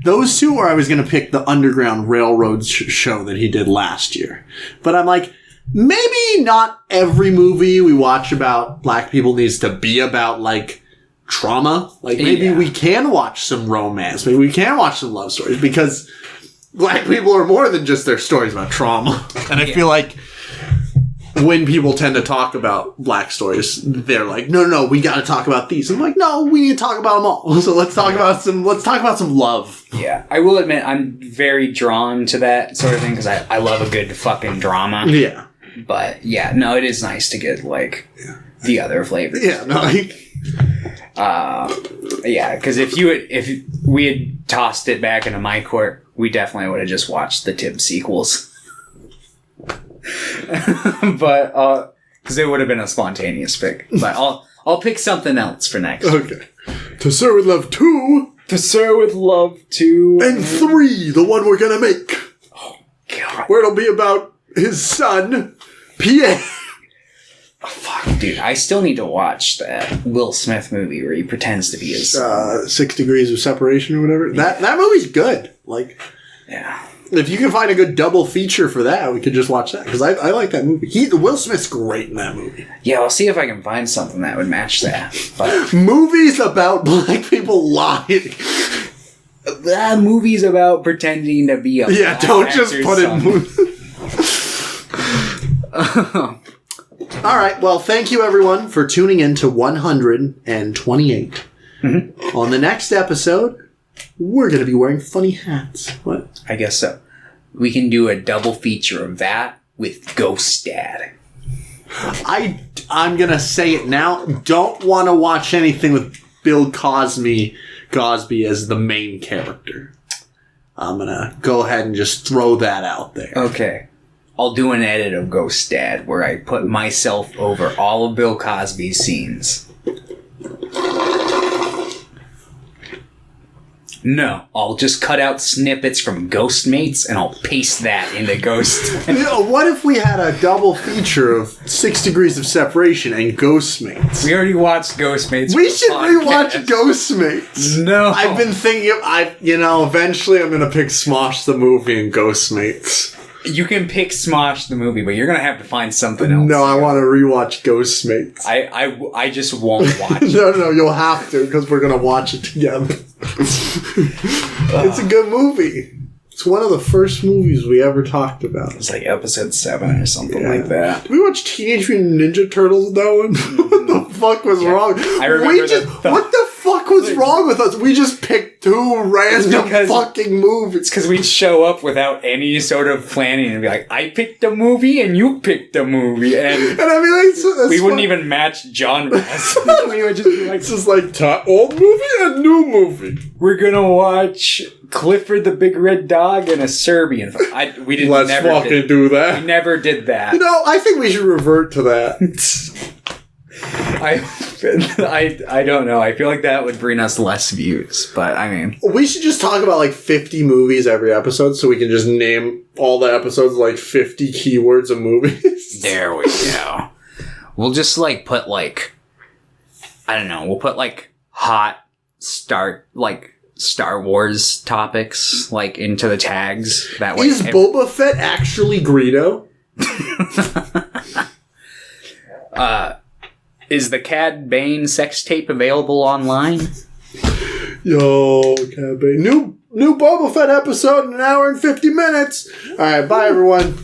those 2, or I was going to pick the Underground Railroad show that he did last year. But I'm like, maybe not every movie we watch about black people needs to be about, like, trauma. Like, maybe we can watch some romance. Maybe we can watch some love stories, because black people are more than just their stories about trauma. And I feel like when people tend to talk about black stories, they're like, no, we got to talk about these. I'm like, no, we need to talk about them all. So let's talk about some love. Yeah, I will admit I'm very drawn to that sort of thing, because I love a good fucking drama. Yeah. But yeah, no, it is nice to get like the other flavors. Yeah, no. Yeah, because if we had tossed it back into my court, we definitely would have just watched the Tibbs sequels. But because it would have been a spontaneous pick. But I'll pick something else for next. Okay. To Sir with Love 2. To Sir with Love 2. And 3, the one we're gonna make. Oh god. Where it'll be about his son, Pierre. Oh, fuck, dude. I still need to watch that Will Smith movie where he pretends to be his 6 Degrees of Separation or whatever. Yeah. That movie's good. Like, yeah. If you can find a good double feature for that, we could just watch that. Because I like that movie. Will Smith's great in that movie. Yeah, I'll see if I can find something that would match that. But movies about black people lying. Movies about pretending to be a yeah, don't just put it All right, well, thank you everyone for tuning in to 128. Mm-hmm. On the next episode, we're going to be wearing funny hats. What? I guess so. We can do a double feature of that with Ghost Dad. I'm going to say it now. Don't want to watch anything with Bill Cosby as the main character. I'm going to go ahead and just throw that out there. Okay. I'll do an edit of Ghost Dad where I put myself over all of Bill Cosby's scenes. No, I'll just cut out snippets from Ghostmates and I'll paste that into Ghost. What if we had a double feature of 6 Degrees of Separation and Ghostmates? We already watched Ghostmates. We should rewatch Ghostmates. No. I've been thinking, eventually I'm going to pick Smosh the movie and Ghostmates. You can pick Smosh the movie, but you're going to have to find something else. No, I want to rewatch Ghostmates. I just won't watch it. No, you'll have to, because we're going to watch it together. It's a good movie. It's one of the first movies we ever talked about. It's like episode 7 or something like that. Did we watch Teenage Mutant Ninja Turtles in that one? What the fuck was wrong? I remember what the fuck was wrong with us? We just picked 2 random fucking movies. It's because we'd show up without any sort of planning and be like, I picked a movie and you picked a movie. And I mean, we wouldn't even match genres. We would just be like, it's just like old movie and new movie. We're gonna watch Clifford the Big Red Dog and a Serbian. We didn't. Let's never fucking do that. We never did that. You know, I think we should revert to that. I don't know. I feel like that would bring us less views, but I mean, we should just talk about like 50 movies every episode, so we can just name all the episodes like 50 keywords of movies. There we go. We'll just like put like, I don't know. We'll put like hot Star Wars topics like into the tags. That way, is Boba Fett actually Greedo? Is the Cad Bane sex tape available online? Yo, Cad Bane. New Boba Fett episode in 1 hour and 50 minutes. All right, bye everyone.